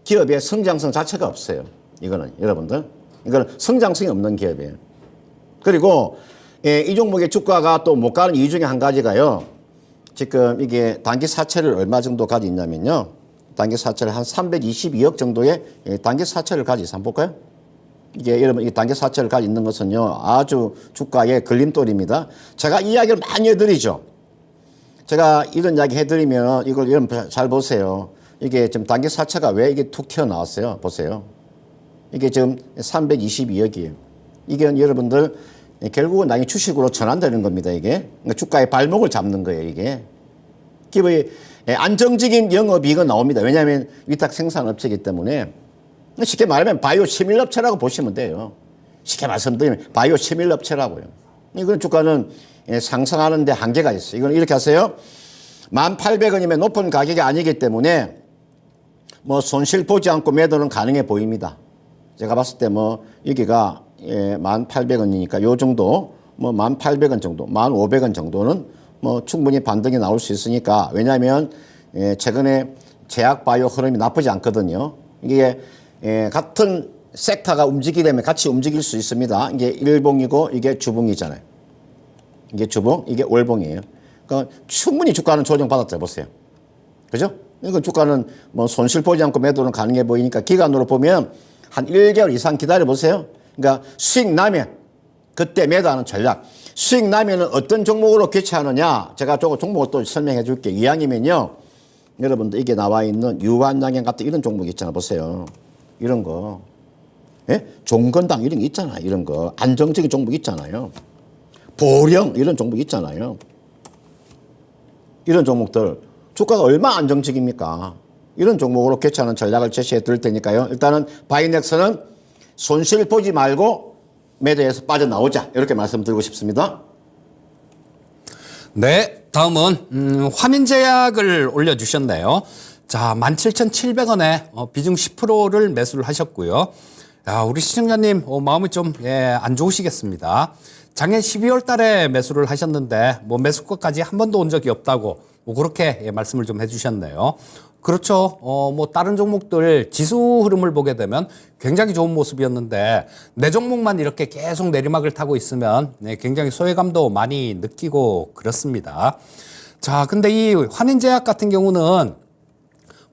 Speaker 1: 기업의 성장성 자체가 없어요. 이거는 여러분들. 이건 성장성이 없는 기업이에요. 그리고 이 종목의 주가가 또 못 가는 이유 중에 한 가지가요. 지금 이게 단기 사채를 얼마 정도 가지고 있냐면요. 단기 사채를 한 322억 정도의 단기 사채를 가지고 있어요. 한번 볼까요? 이게 여러분 이 단기 사채를 가지고 있는 것은요. 아주 주가의 걸림돌입니다. 제가 이야기를 많이 해드리죠. 제가 이런 이야기 해드리면 이걸 여러분 잘 보세요. 이게 지금 단기 사채가 왜 이게 툭 튀어나왔어요? 보세요. 이게 지금 322억이에요. 이게 여러분들 결국은 나중에 주식으로 전환되는 겁니다. 이게 그러니까 주가의 발목을 잡는 거예요. 이게 기업의 안정적인 영업이익은 나옵니다. 왜냐하면 위탁 생산업체이기 때문에 쉽게 말하면 바이오 치밀업체라고 보시면 돼요. 쉽게 말씀드리면 바이오 치밀업체라고요. 이건 주가는 상승하는 데 한계가 있어요. 이건 이렇게 하세요. 1,800원이면 높은 가격이 아니기 때문에 뭐 손실 보지 않고 매도는 가능해 보입니다. 제가 봤을 때 뭐 여기가 1,800원이니까 요 정도 뭐 1,800원 정도, 1,500원 정도는 뭐 충분히 반등이 나올 수 있으니까. 왜냐하면 최근에 제약 바이오 흐름이 나쁘지 않거든요. 이게 같은 섹터가 움직이게 되면 같이 움직일 수 있습니다. 이게 일봉이고 이게 주봉이잖아요. 이게 주봉, 이게 월봉이에요. 그러니까 충분히 주가는 조정받았다 보세요. 그죠? 이거 주가는 뭐 손실 보지 않고 매도는 가능해 보이니까 기간으로 보면 한 1개월 이상 기다려 보세요. 그러니까 수익 나면 그때 매도하는 전략. 수익 나면은 어떤 종목으로 교체하느냐? 제가 저거 종목을 또 설명해 줄게요. 이왕이면요. 여러분들 이게 나와 있는 유한양행 같은 이런 종목 있잖아. 보세요. 이런 거. 예? 종건당 이런 게 있잖아요. 이런 거. 안정적인 종목 있잖아요. 보령 이런 종목 있잖아요. 이런 종목들. 주가가 얼마나 안정적입니까? 이런 종목으로 교체하는 전략을 제시해 드릴 테니까요. 일단은 바이넥스는 손실 보지 말고 매도해서 빠져나오자. 이렇게 말씀드리고 싶습니다.
Speaker 2: 네, 다음은 환인제약을 올려주셨네요. 자, 17,700원에 비중 10%를 매수를 하셨고요. 야, 우리 시청자님 마음이 좀 안 좋으시겠습니다. 작년 12월 달에 매수를 하셨는데 매수가까지 한 번도 온 적이 없다고 그렇게 말씀을 좀 해주셨네요. 그렇죠. 다른 종목들 지수 흐름을 보게 되면 굉장히 좋은 모습이었는데 내 종목만 이렇게 계속 내리막을 타고 있으면 굉장히 소외감도 많이 느끼고 그렇습니다. 자, 근데 이 환인제약 같은 경우는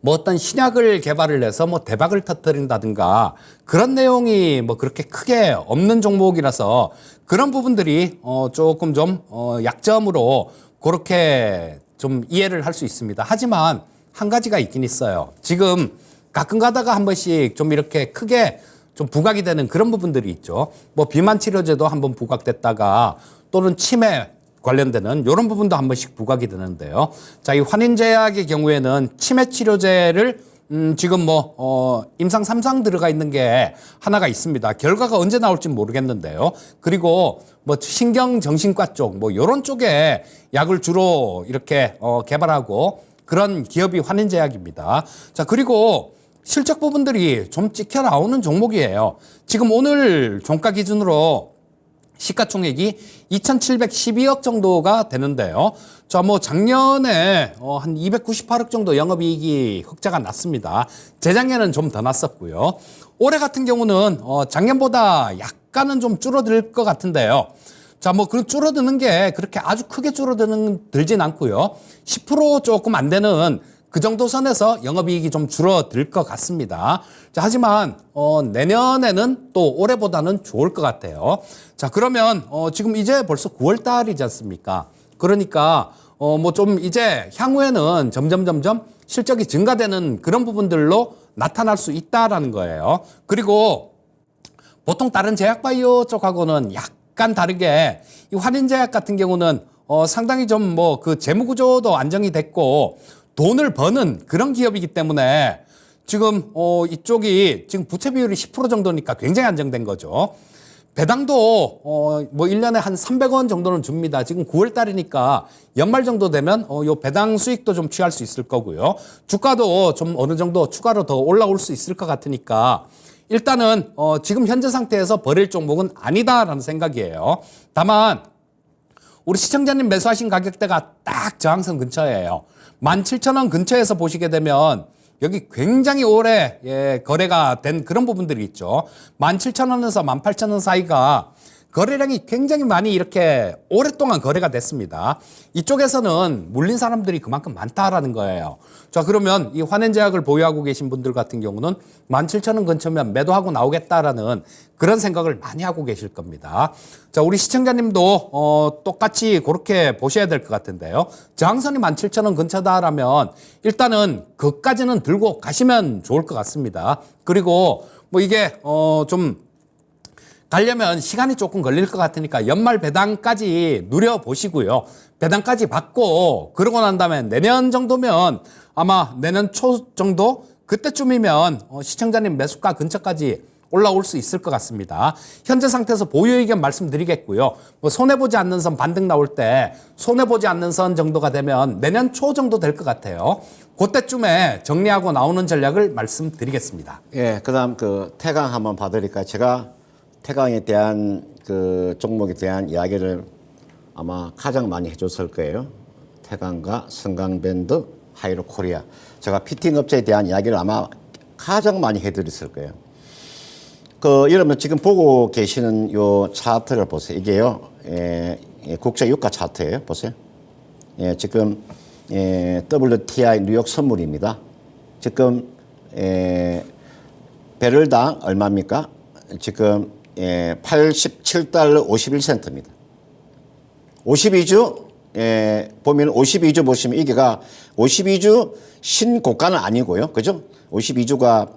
Speaker 2: 어떤 신약을 개발을 해서 대박을 터뜨린다든가 그런 내용이 그렇게 크게 없는 종목이라서 그런 부분들이 조금 좀 약점으로 그렇게 좀 이해를 할 수 있습니다. 하지만 한 가지가 있긴 있어요. 지금 가끔 가다가 한 번씩 좀 이렇게 크게 좀 부각이 되는 그런 부분들이 있죠. 비만 치료제도 한번 부각됐다가 또는 치매 관련되는 이런 부분도 한 번씩 부각이 되는데요. 자, 이 환인제약의 경우에는 치매 치료제를 지금 임상 3상 들어가 있는 게 하나가 있습니다. 결과가 언제 나올지 모르겠는데요. 그리고 신경정신과 쪽 이런 쪽에 약을 주로 이렇게 개발하고 그런 기업이 환인제약입니다. 자, 그리고 실적 부분들이 좀 찍혀 나오는 종목이에요. 지금 오늘 종가 기준으로 시가총액이 2,712억 정도가 되는데요. 자, 작년에 한 298억 정도 영업이익이 흑자가 났습니다. 재작년에는 좀 더 났었고요. 올해 같은 경우는 작년보다 약간은 좀 줄어들 것 같은데요. 자, 그 줄어드는 게 그렇게 아주 크게 들진 않고요. 10% 조금 안 되는 그 정도 선에서 영업이익이 좀 줄어들 것 같습니다. 자, 하지만 내년에는 또 올해보다는 좋을 것 같아요. 자, 그러면 지금 이제 벌써 9월 달이지 않습니까? 그러니까 좀 이제 향후에는 점점 실적이 증가되는 그런 부분들로 나타날 수 있다라는 거예요. 그리고 보통 다른 제약바이오 쪽하고는 약간 다르게 이 환인제약 같은 경우는 상당히 좀 그 재무구조도 안정이 됐고 돈을 버는 그런 기업이기 때문에 지금 이쪽이 지금 부채 비율이 10% 정도니까 굉장히 안정된 거죠. 배당도 1년에 한 300원 정도는 줍니다. 지금 9월 달이니까 연말 정도 되면 요 배당 수익도 좀 취할 수 있을 거고요. 주가도 좀 어느 정도 추가로 더 올라올 수 있을 것 같으니까 일단은 지금 현재 상태에서 버릴 종목은 아니다라는 생각이에요. 다만 우리 시청자님 매수하신 가격대가 딱 저항선 근처예요. 17,000원 근처에서 보시게 되면 여기 굉장히 오래 거래가 된 그런 부분들이 있죠. 17,000원에서 18,000원 사이가 거래량이 굉장히 많이 이렇게 오랫동안 거래가 됐습니다. 이쪽에서는 물린 사람들이 그만큼 많다라는 거예요. 자, 그러면 이 환인제약을 보유하고 계신 분들 같은 경우는 17,000원 근처면 매도하고 나오겠다라는 그런 생각을 많이 하고 계실 겁니다. 자, 우리 시청자님도 똑같이 그렇게 보셔야 될 것 같은데요. 저항선이 17,000원 근처다라면 일단은 그까지는 들고 가시면 좋을 것 같습니다. 그리고 이게 좀 가려면 시간이 조금 걸릴 것 같으니까 연말 배당까지 누려보시고요. 배당까지 받고 그러고 난 다음에 내년 정도면 아마 내년 초 정도 그때쯤이면 시청자님 매수가 근처까지 올라올 수 있을 것 같습니다. 현재 상태에서 보유 의견 말씀드리겠고요. 손해보지 않는 선 반등 나올 때 손해보지 않는 선 정도가 되면 내년 초 정도 될 것 같아요. 그때쯤에 정리하고 나오는 전략을 말씀드리겠습니다.
Speaker 1: 예, 그다음 태강 한번 봐드릴까요? 제가 태강에 대한 종목에 대한 이야기를 아마 가장 많이 해줬을 거예요. 태강과 성강밴드, 하이로 코리아. 제가 피팅 업체에 대한 이야기를 아마 가장 많이 해드렸을 거예요. 여러분 지금 보고 계시는 요 차트를 보세요. 이게요, 국제 유가 차트예요. 보세요. 지금 WTI 뉴욕 선물입니다. 지금 배럴당 얼마입니까? 지금 87달러 51센트입니다. 52주 보면 52주 보시면 이게가 52주 신고가는 아니고요. 그죠? 52주가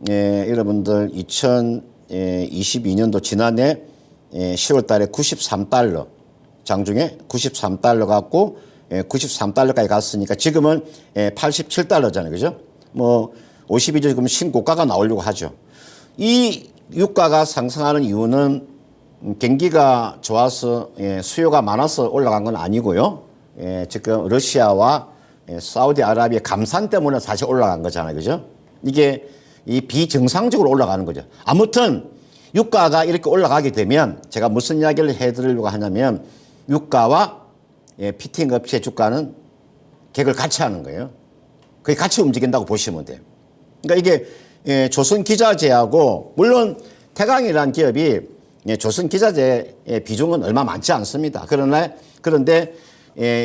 Speaker 1: 여러분들 2022년도 지난해 10월 달에 93달러 장중에 93달러 갖고 93달러까지 갔으니까 지금은 87달러잖아요. 그죠? 뭐 52주 지금 신고가가 나오려고 하죠. 이 유가가 상승하는 이유는 경기가 좋아서 수요가 많아서 올라간 건 아니고요. 지금 러시아와 사우디아라비아 감산 때문에 사실 올라간 거잖아요. 그죠? 이게 이 비정상적으로 올라가는 거죠. 아무튼 유가가 이렇게 올라가게 되면 제가 무슨 이야기를 해드리려고 하냐면 유가와 피팅 업체의 주가는 객을 같이 하는 거예요. 그게 같이 움직인다고 보시면 돼요. 그러니까 이게 조선기자재하고 물론 태강이라는 기업이 조선기자재의 비중은 얼마 많지 않습니다. 그런데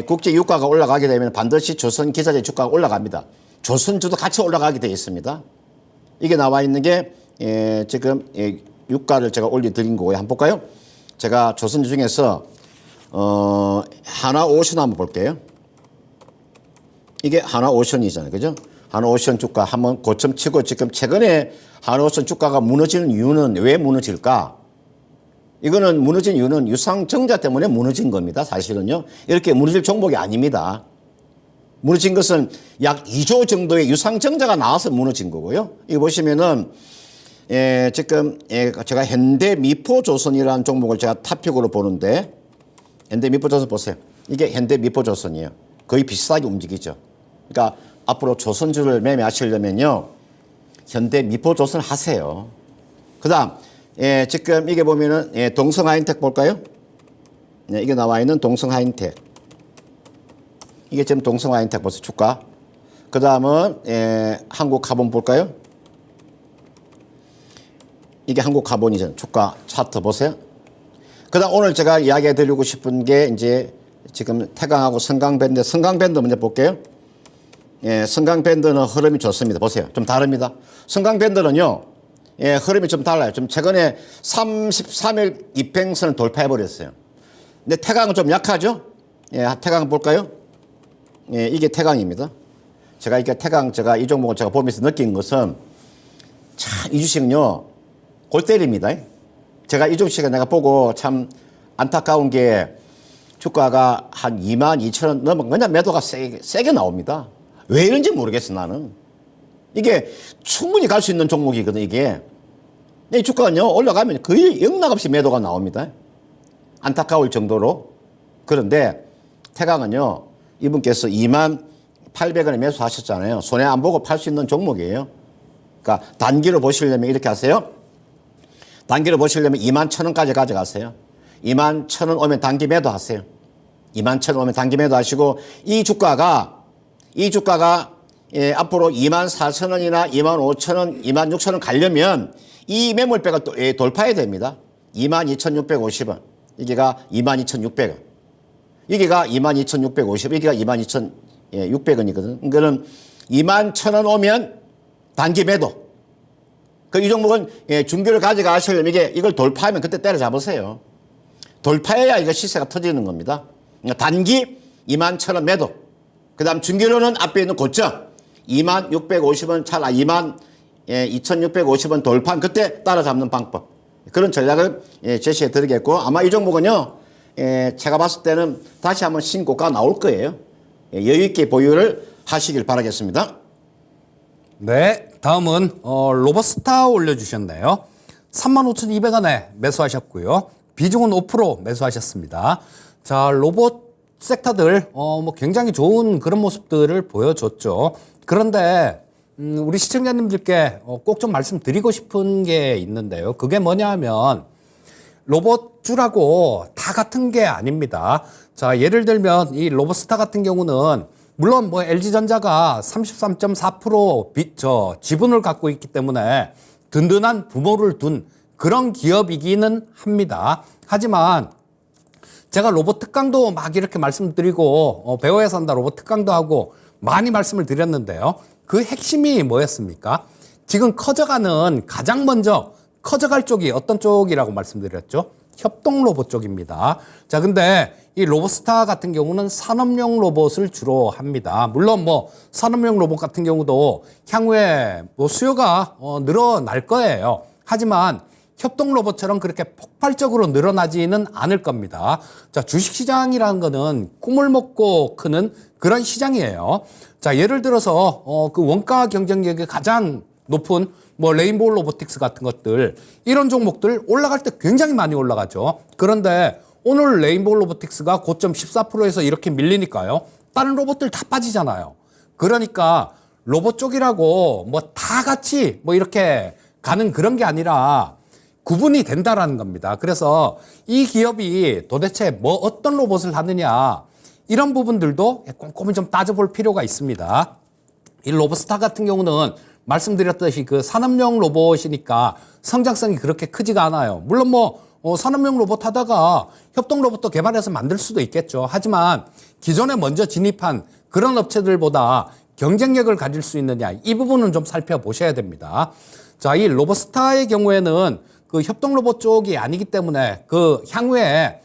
Speaker 1: 국제 유가가 올라가게 되면 반드시 조선기자재 주가가 올라갑니다. 조선주도 같이 올라가게 되어 있습니다. 이게 나와 있는 게 지금 유가를 제가 올려드린 거고요. 한번 볼까요? 제가 조선주 중에서 하나오션 한번 볼게요. 이게 하나오션이잖아요. 그죠? 하나오션 주가 한번 고점 치고 지금 최근에 하나오션 주가가 무너지는 이유는 왜 무너질까? 이거는 무너진 이유는 유상증자 때문에 무너진 겁니다. 사실은요. 이렇게 무너질 종목이 아닙니다. 무너진 것은 약 2조 정도의 유상증자가 나와서 무너진 거고요. 이거 보시면은 지금 제가 현대미포조선이라는 종목을 제가 탑픽으로 보는데 현대미포조선 보세요. 이게 현대미포조선이에요. 거의 비슷하게 움직이죠. 그러니까 앞으로 조선주를 매매하시려면요. 현대미포조선 하세요. 그 다음 지금 이게 보면은 동성하인텍 볼까요? 이게 나와 있는 동성하인텍. 이게 지금 동성하인텍 보세요. 주가. 그 다음은 한국카본 볼까요? 이게 한국카본이죠. 주가 차트 보세요. 그 다음 오늘 제가 이야기해 드리고 싶은 게 이제 지금 태강하고 성강밴드. 성강밴드 먼저 볼게요. 성강밴드는 흐름이 좋습니다. 보세요. 좀 다릅니다. 성강밴드는요. 흐름이 좀 달라요. 좀 최근에 33일 이평선을 돌파해 버렸어요. 근데 태강은 좀 약하죠? 태강 볼까요? 이게 태강입니다. 제가 제가 이 종목을 제가 보면서 느낀 것은 참 이 주식은요. 골 때립니다. 제가 이 주식을 내가 보고 참 안타까운 게 주가가 한 22,000원 넘은 그냥 매도가 세게 나옵니다. 왜 이런지 모르겠어 나는. 이게 충분히 갈 수 있는 종목이거든 이게. 이 주가는요 올라가면 거의 영락없이 매도가 나옵니다. 안타까울 정도로. 그런데 태강은요 이분께서 28,000원에 매수하셨잖아요. 손해 안 보고 팔 수 있는 종목이에요. 그러니까 단기로 보시려면 이렇게 하세요. 단기로 보시려면 21,000원까지 가져가세요. 21,000원 오면 단기 매도하세요. 21,000원 오면 단기 매도하시고 이 주가가 앞으로 24,000원이나 25,000원, 26,000원 가려면 이 매물배가 또 돌파해야 됩니다. 22,650원. 이게가 22,600원. 이게가 22,650원. 이게가 22,600원이거든. 그거는 21,000원 오면 단기 매도. 이 종목은 중기를 가져가시려면 이걸 돌파하면 그때 때려잡으세요. 돌파해야 이거 시세가 터지는 겁니다. 단기 21,000원 매도. 그 다음 중기로는 앞에 있는 고점 2650원 찰나 22,650원 돌파하면 그때 따라잡는 방법. 그런 전략을 제시해 드리겠고 아마 이 종목은요. 제가 봤을 때는 다시 한번 신고가 나올 거예요. 여유 있게 보유를 하시길 바라겠습니다.
Speaker 2: 네, 다음은 로버스타 올려주셨네요. 35,200원에 매수하셨고요. 비중은 5% 매수하셨습니다. 자, 로봇 섹터들 뭐 굉장히 좋은 그런 모습들을 보여줬죠. 그런데 우리 시청자님들께 꼭 좀 말씀드리고 싶은 게 있는데요. 그게 뭐냐 하면 로봇주라고 다 같은 게 아닙니다. 자, 예를 들면 이 로봇스타 같은 경우는 물론 뭐 LG전자가 33.4% 지분을 갖고 있기 때문에 든든한 부모를 둔 그런 기업이기는 합니다. 하지만 제가 로봇 특강도 막 이렇게 말씀드리고 배워야 산다 로봇 특강도 하고 많이 말씀을 드렸는데요. 그 핵심이 뭐였습니까? 지금 커져가는 가장 먼저 커져갈 쪽이 어떤 쪽이라고 말씀드렸죠? 협동 로봇 쪽입니다. 자, 근데 이 로봇스타 같은 경우는 산업용 로봇을 주로 합니다. 물론 뭐 산업용 로봇 같은 경우도 향후에 뭐 수요가 늘어날 거예요. 하지만 협동 로봇처럼 그렇게 폭발적으로 늘어나지는 않을 겁니다. 자, 주식시장이라는 거는 꿈을 먹고 크는 그런 시장이에요. 자, 예를 들어서 그 원가 경쟁력이 가장 높은 뭐 레인보우 로보틱스 같은 것들 이런 종목들 올라갈 때 굉장히 많이 올라가죠. 그런데 오늘 레인보우 로보틱스가 고점 14%에서 이렇게 밀리니까요. 다른 로봇들 다 빠지잖아요. 그러니까 로봇 쪽이라고 뭐 다 같이 뭐 이렇게 가는 그런 게 아니라 구분이 된다라는 겁니다. 그래서 이 기업이 도대체 뭐 어떤 로봇을 하느냐 이런 부분들도 꼼꼼히 좀 따져볼 필요가 있습니다. 이 로봇스타 같은 경우는 말씀드렸듯이 그 산업용 로봇이니까 성장성이 그렇게 크지가 않아요. 물론 뭐 산업용 로봇 하다가 협동 로봇도 개발해서 만들 수도 있겠죠. 하지만 기존에 먼저 진입한 그런 업체들보다 경쟁력을 가질 수 있느냐 이 부분은 좀 살펴보셔야 됩니다. 자, 이 로봇스타의 경우에는 그 협동 로봇 쪽이 아니기 때문에 그 향후에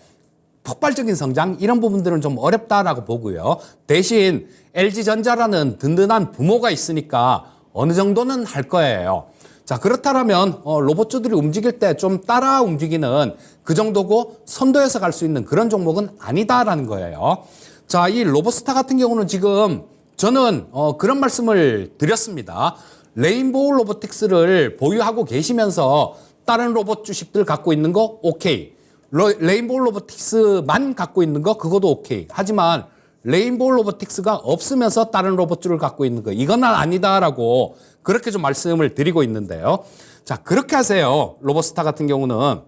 Speaker 2: 폭발적인 성장 이런 부분들은 좀 어렵다라고 보고요. 대신 LG전자라는 든든한 부모가 있으니까 어느 정도는 할 거예요. 자, 그렇다면 로봇주들이 움직일 때 좀 따라 움직이는 그 정도고 선도해서 갈 수 있는 그런 종목은 아니다라는 거예요. 자, 이 로봇스타 같은 경우는 지금 저는 그런 말씀을 드렸습니다. 레인보우 로보틱스를 보유하고 계시면서 다른 로봇 주식들 갖고 있는 거 오케이. 레인보우 로보틱스만 갖고 있는 거 그것도 오케이. 하지만 레인보우 로보틱스가 없으면서 다른 로봇주를 갖고 있는 거 이건 아니다라고 그렇게 좀 말씀을 드리고 있는데요. 자, 그렇게 하세요. 로봇스타 같은 경우는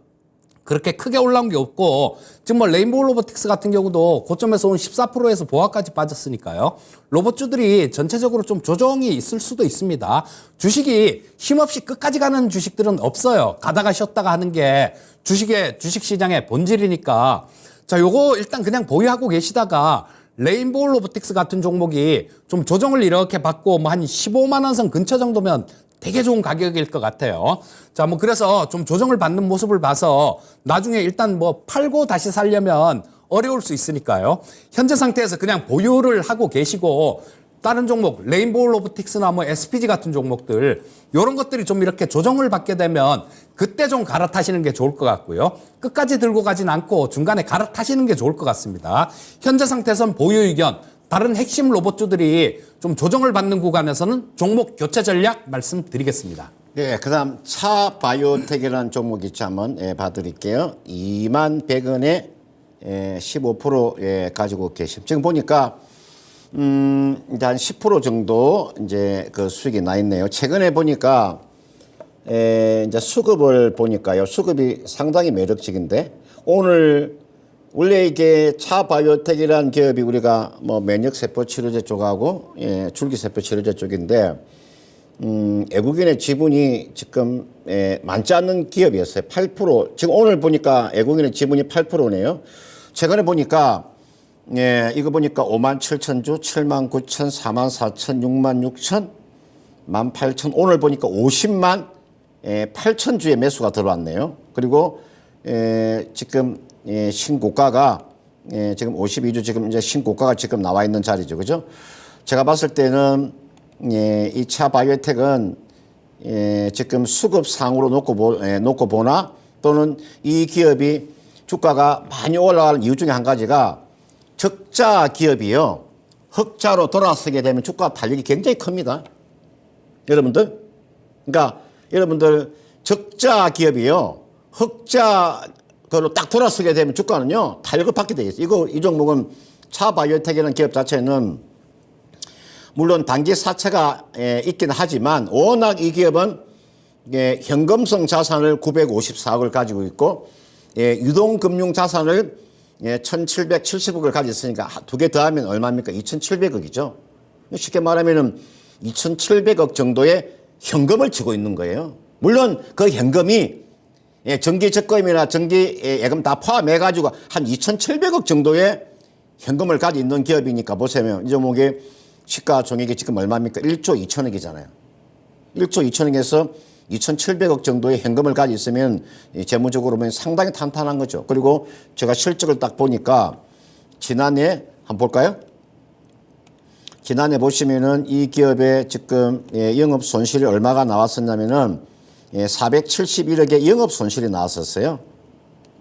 Speaker 2: 그렇게 크게 올라온 게 없고 지금 뭐 레인보우 로보틱스 같은 경우도 고점에서 온 14%에서 보합까지 빠졌으니까요. 로봇주들이 전체적으로 좀 조정이 있을 수도 있습니다. 주식이 힘없이 끝까지 가는 주식들은 없어요. 가다가 쉬었다가 하는 게 주식시장의 본질이니까 자, 요거 일단 그냥 보유하고 계시다가 레인보우 로보틱스 같은 종목이 좀 조정을 이렇게 받고 뭐 한 15만 원 선 근처 정도면 되게 좋은 가격일 것 같아요. 자, 뭐 그래서 좀 조정을 받는 모습을 봐서 나중에 일단 뭐 팔고 다시 살려면 어려울 수 있으니까요. 현재 상태에서 그냥 보유를 하고 계시고 다른 종목 레인보우 로보틱스나 뭐 SPG 같은 종목들 이런 것들이 좀 이렇게 조정을 받게 되면 그때 좀 갈아타시는 게 좋을 것 같고요. 끝까지 들고 가진 않고 중간에 갈아타시는 게 좋을 것 같습니다. 현재 상태에선 보유 의견 다른 핵심 로봇주들이 좀 조정을 받는 구간에서는 종목 교체 전략 말씀드리겠습니다.
Speaker 1: 네, 그다음 차바이오텍이라는 종목 있죠. 한번 봐드릴게요. 21,100원에 15% 가지고 계십. 지금 보니까 이제 한 10% 정도 이제 그 수익이 나 있네요. 최근에 보니까 이제 수급을 보니까요. 수급이 상당히 매력적인데 오늘 원래 이게 차바이오텍이라는 기업이 우리가 뭐 면역세포 치료제 쪽하고 줄기세포 치료제 쪽인데 외국인의 지분이 지금 많지 않은 기업이었어요. 8%. 지금 오늘 보니까 외국인의 지분이 8%네요. 최근에 보니까 이거 보니까 57,000주, 79,000, 44,000, 66,000, 18,000. 오늘 보니까 50만 8,000주의 매수가 들어왔네요. 그리고 지금 신고가가 지금 52주 지금 이제 신고가가 지금 나와 있는 자리죠. 그죠? 제가 봤을 때는 이 차바이오텍은 지금 수급상으로 놓고 보나 또는 이 기업이 주가가 많이 올라가는 이유 중에 한 가지가 적자 기업이요. 흑자로 돌아서게 되면 주가 탄력이 굉장히 큽니다. 여러분들. 그러니까 여러분들 적자 기업이요. 흑자 그걸로 딱 돌아서게 되면 주가는요. 탄력을 받게 돼 있어요. 이 종목은 차바이오텍이라는 기업 자체는 물론 단기 사채가 있긴 하지만 워낙 이 기업은 현금성 자산을 954억을 가지고 있고 유동금융 자산을 예, 1,770억을 가졌으니까 두 개 더하면 얼마입니까? 2,700억이죠. 쉽게 말하면은 2,700억 정도의 현금을 쥐고 있는 거예요. 물론 그 현금이 예, 정기 적금이나 정기 예금 다 포함해가지고 한 2,700억 정도의 현금을 가지고 있는 기업이니까 보세요. 이 종목의 시가총액이 지금 얼마입니까? 1조 2천억이잖아요. 1조 2천억에서 2,700억 정도의 현금을 가지고 있으면 재무적으로 보면 상당히 탄탄한 거죠. 그리고 제가 실적을 딱 보니까 지난해 한번 볼까요? 지난해 보시면은 이 기업의 지금 영업 손실이 얼마가 나왔었냐면은 471억의 영업 손실이 나왔었어요.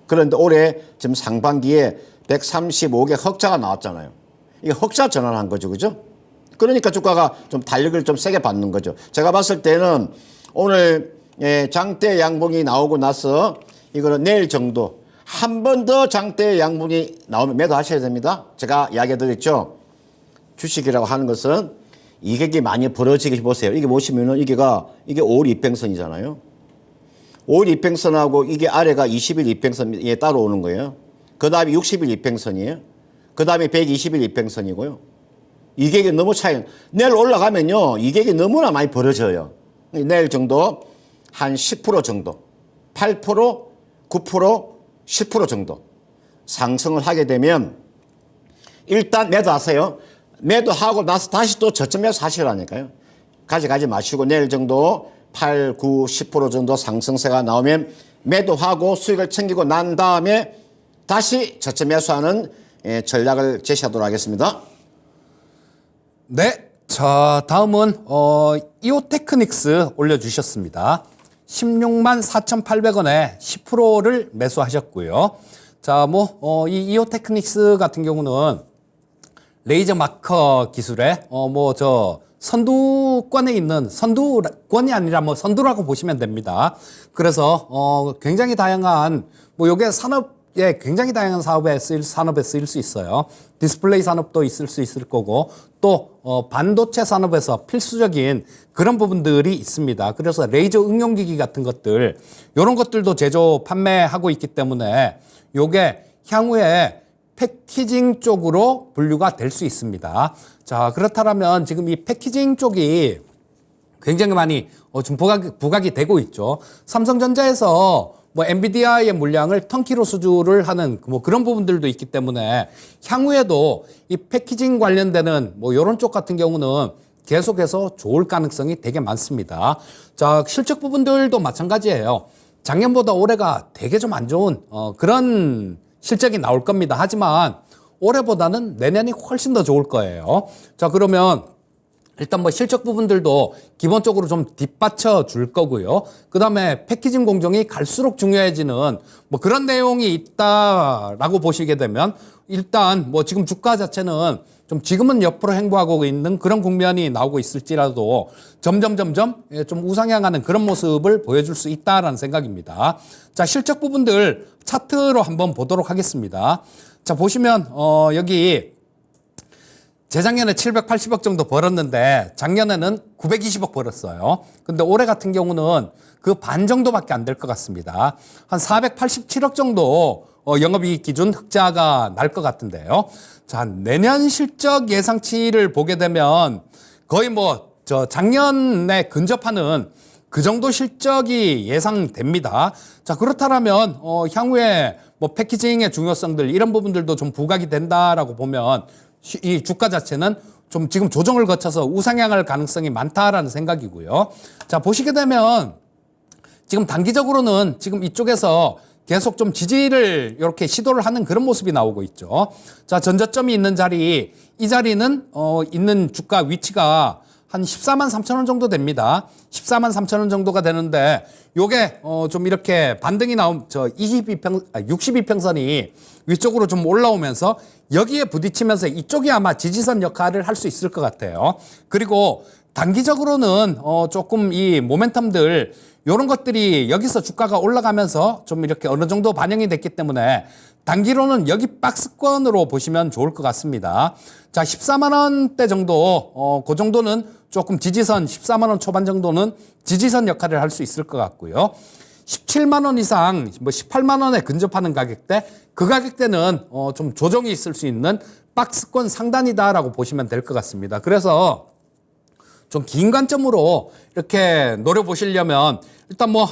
Speaker 1: 그런데 올해 지금 상반기에 135억의 흑자가 나왔잖아요. 이게 흑자 전환한 거죠, 그죠? 그러니까 주가가 좀 탄력을 좀 세게 받는 거죠. 제가 봤을 때는 오늘 장대 양봉이 나오고 나서 이거는 내일 정도 한 번 더 장대 양봉이 나오면 매도하셔야 됩니다. 제가 이야기 드렸죠. 주식이라고 하는 것은 이격이 많이 벌어지게 보세요. 이게 보시면은 이게 5일 이평선이잖아요. 5일 이평선하고 이게 아래가 20일 이평선이 따로 오는 거예요. 그 다음에 60일 이평선이에요. 그 다음에 120일 이평선이고요. 이격이 너무 차이, 내일 올라가면요. 이격이 너무나 많이 벌어져요. 내일 정도 한 10% 정도, 8%, 9%, 10% 정도 상승을 하게 되면 일단 매도하세요. 매도하고 나서 다시 또 저점 매수 하시라니까요. 가져가지 마시고 내일 정도 8, 9, 10% 정도 상승세가 나오면 매도하고 수익을 챙기고 난 다음에 다시 저점 매수하는 전략을 제시하도록 하겠습니다.
Speaker 2: 네. 자, 다음은 이오테크닉스 올려주셨습니다. 16만 4,800원에 10%를 매수하셨고요. 자, 이 이오테크닉스 같은 경우는 레이저 마커 기술의 선두권에 있는, 선두권이 아니라 선두라고 보시면 됩니다. 그래서 굉장히 다양한 요게 산업에 굉장히 다양한 산업에 쓰일 수 있어요. 디스플레이 산업도 있을 수 있을 거고 또 반도체 산업에서 필수적인 그런 부분들이 있습니다. 그래서 레이저 응용기기 같은 것들, 이런 것들도 제조 판매하고 있기 때문에 요게 향후에 패키징 쪽으로 분류가 될 수 있습니다. 자, 그렇다면 지금 이 패키징 쪽이 굉장히 많이 좀 부각이 되고 있죠. 삼성전자에서 엔비디아의 물량을 턴키로 수주를 하는 그런 부분들도 있기 때문에 향후에도 이 패키징 관련되는 이런 쪽 같은 경우는 계속해서 좋을 가능성이 되게 많습니다. 자, 실적 부분들도 마찬가지예요. 작년보다 올해가 되게 좀 안 좋은 그런 실적이 나올 겁니다. 하지만 올해보다는 내년이 훨씬 더 좋을 거예요. 자, 그러면 일단 실적 부분들도 기본적으로 좀 뒷받쳐 줄 거고요. 그 다음에 패키징 공정이 갈수록 중요해지는 그런 내용이 있다라고 보시게 되면 일단 지금 주가 자체는 좀 지금은 옆으로 행보하고 있는 그런 국면이 나오고 있을지라도 점점 좀 우상향하는 그런 모습을 보여줄 수 있다라는 생각입니다. 자, 실적 부분들 차트로 한번 보도록 하겠습니다. 자, 보시면 여기 재작년에 780억 정도 벌었는데 작년에는 920억 벌었어요. 근데 올해 같은 경우는 그 반 정도밖에 안 될 것 같습니다. 한 487억 정도 영업이익 기준 흑자가 날 것 같은데요. 자, 내년 실적 예상치를 보게 되면 거의 작년에 근접하는 그 정도 실적이 예상됩니다. 자, 그렇다면 향후에 패키징의 중요성들 이런 부분들도 좀 부각이 된다라고 보면 이 주가 자체는 좀 지금 조정을 거쳐서 우상향할 가능성이 많다라는 생각이고요. 자, 보시게 되면 지금 단기적으로는 지금 이쪽에서 계속 좀 지지를 이렇게 시도를 하는 그런 모습이 나오고 있죠. 자, 전저점이 있는 자리, 이 자리는 있는 주가 위치가 한 14만 3천 원 정도 됩니다. 14만 3천 원 정도가 되는데 요게 좀 이렇게 반등이 나온 62평선이 위쪽으로 좀 올라오면서 여기에 부딪히면서 이쪽이 아마 지지선 역할을 할 수 있을 것 같아요. 그리고 단기적으로는 조금 이 모멘텀들 이런 것들이 여기서 주가가 올라가면서 좀 이렇게 어느 정도 반영이 됐기 때문에 단기로는 여기 박스권으로 보시면 좋을 것 같습니다. 자, 14만 원대 정도, 그 정도는 조금 지지선, 14만 원 초반 정도는 지지선 역할을 할 수 있을 것 같고요. 17만 원 이상, 뭐 18만 원에 근접하는 가격대, 그 가격대는 좀 조정이 있을 수 있는 박스권 상단이다라고 보시면 될 것 같습니다. 그래서 좀 긴 관점으로 이렇게 노려보시려면 일단 뭐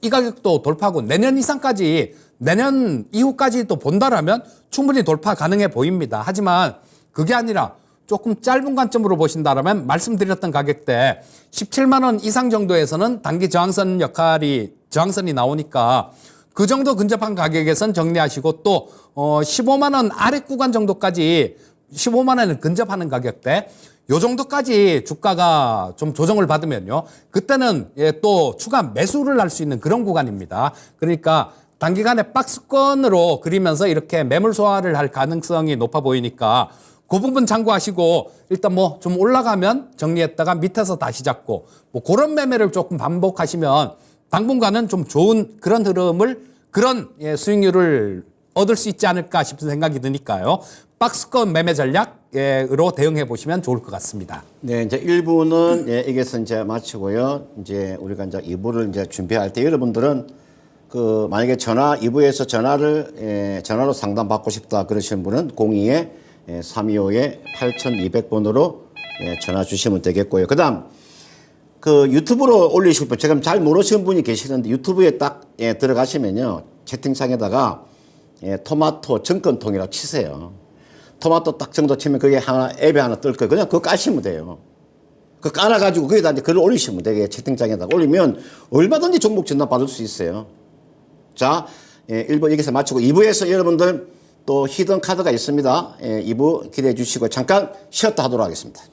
Speaker 2: 이 가격도 돌파하고 내년 이상까지, 내년 이후까지도 본다라면 충분히 돌파 가능해 보입니다. 하지만 그게 아니라 조금 짧은 관점으로 보신다라면 말씀드렸던 가격대 17만 원 이상 정도에서는 단기 저항선이 나오니까 그 정도 근접한 가격에선 정리하시고 또 15만 원 아래 구간 정도까지 15만 원을 근접하는 가격대 요 정도까지 주가가 좀 조정을 받으면요. 그때는 또 추가 매수를 할 수 있는 그런 구간입니다. 그러니까 단기간에 박스권으로 그리면서 이렇게 매물 소화를 할 가능성이 높아 보이니까 그 부분 참고하시고 일단 뭐 좀 올라가면 정리했다가 밑에서 다시 잡고 뭐 그런 매매를 조금 반복하시면 당분간은 좀 좋은 그런 흐름을 그런 수익률을 얻을 수 있지 않을까 싶은 생각이 드니까요. 박스권 매매 전략으로 대응해 보시면 좋을 것 같습니다.
Speaker 1: 네, 이제 1부는 여기서 이제 마치고요. 이제 우리가 이제 2부를 이제 준비할 때 여러분들은 그 만약에 2부에서 전화로 상담 받고 싶다 그러시는 분은 02-325-8200번으로 전화 주시면 되겠고요. 그다음 그 유튜브로 올리실 분, 지금 잘 모르시는 분이 계시는데 유튜브에 딱 들어가시면요. 채팅창에다가 토마토 정권통이라고 치세요. 토마토 딱 정도 치면 그게 앱에 하나 뜰 거예요. 그냥 그거 까시면 돼요. 그거 깔아가지고 거기다 이제 글을 올리시면 돼요. 채팅창에다가 올리면 얼마든지 종목 전화 받을 수 있어요. 자, 1부 여기서 마치고 2부에서 여러분들 또 히든 카드가 있습니다. 2부 기대해 주시고 잠깐 쉬었다 하도록 하겠습니다.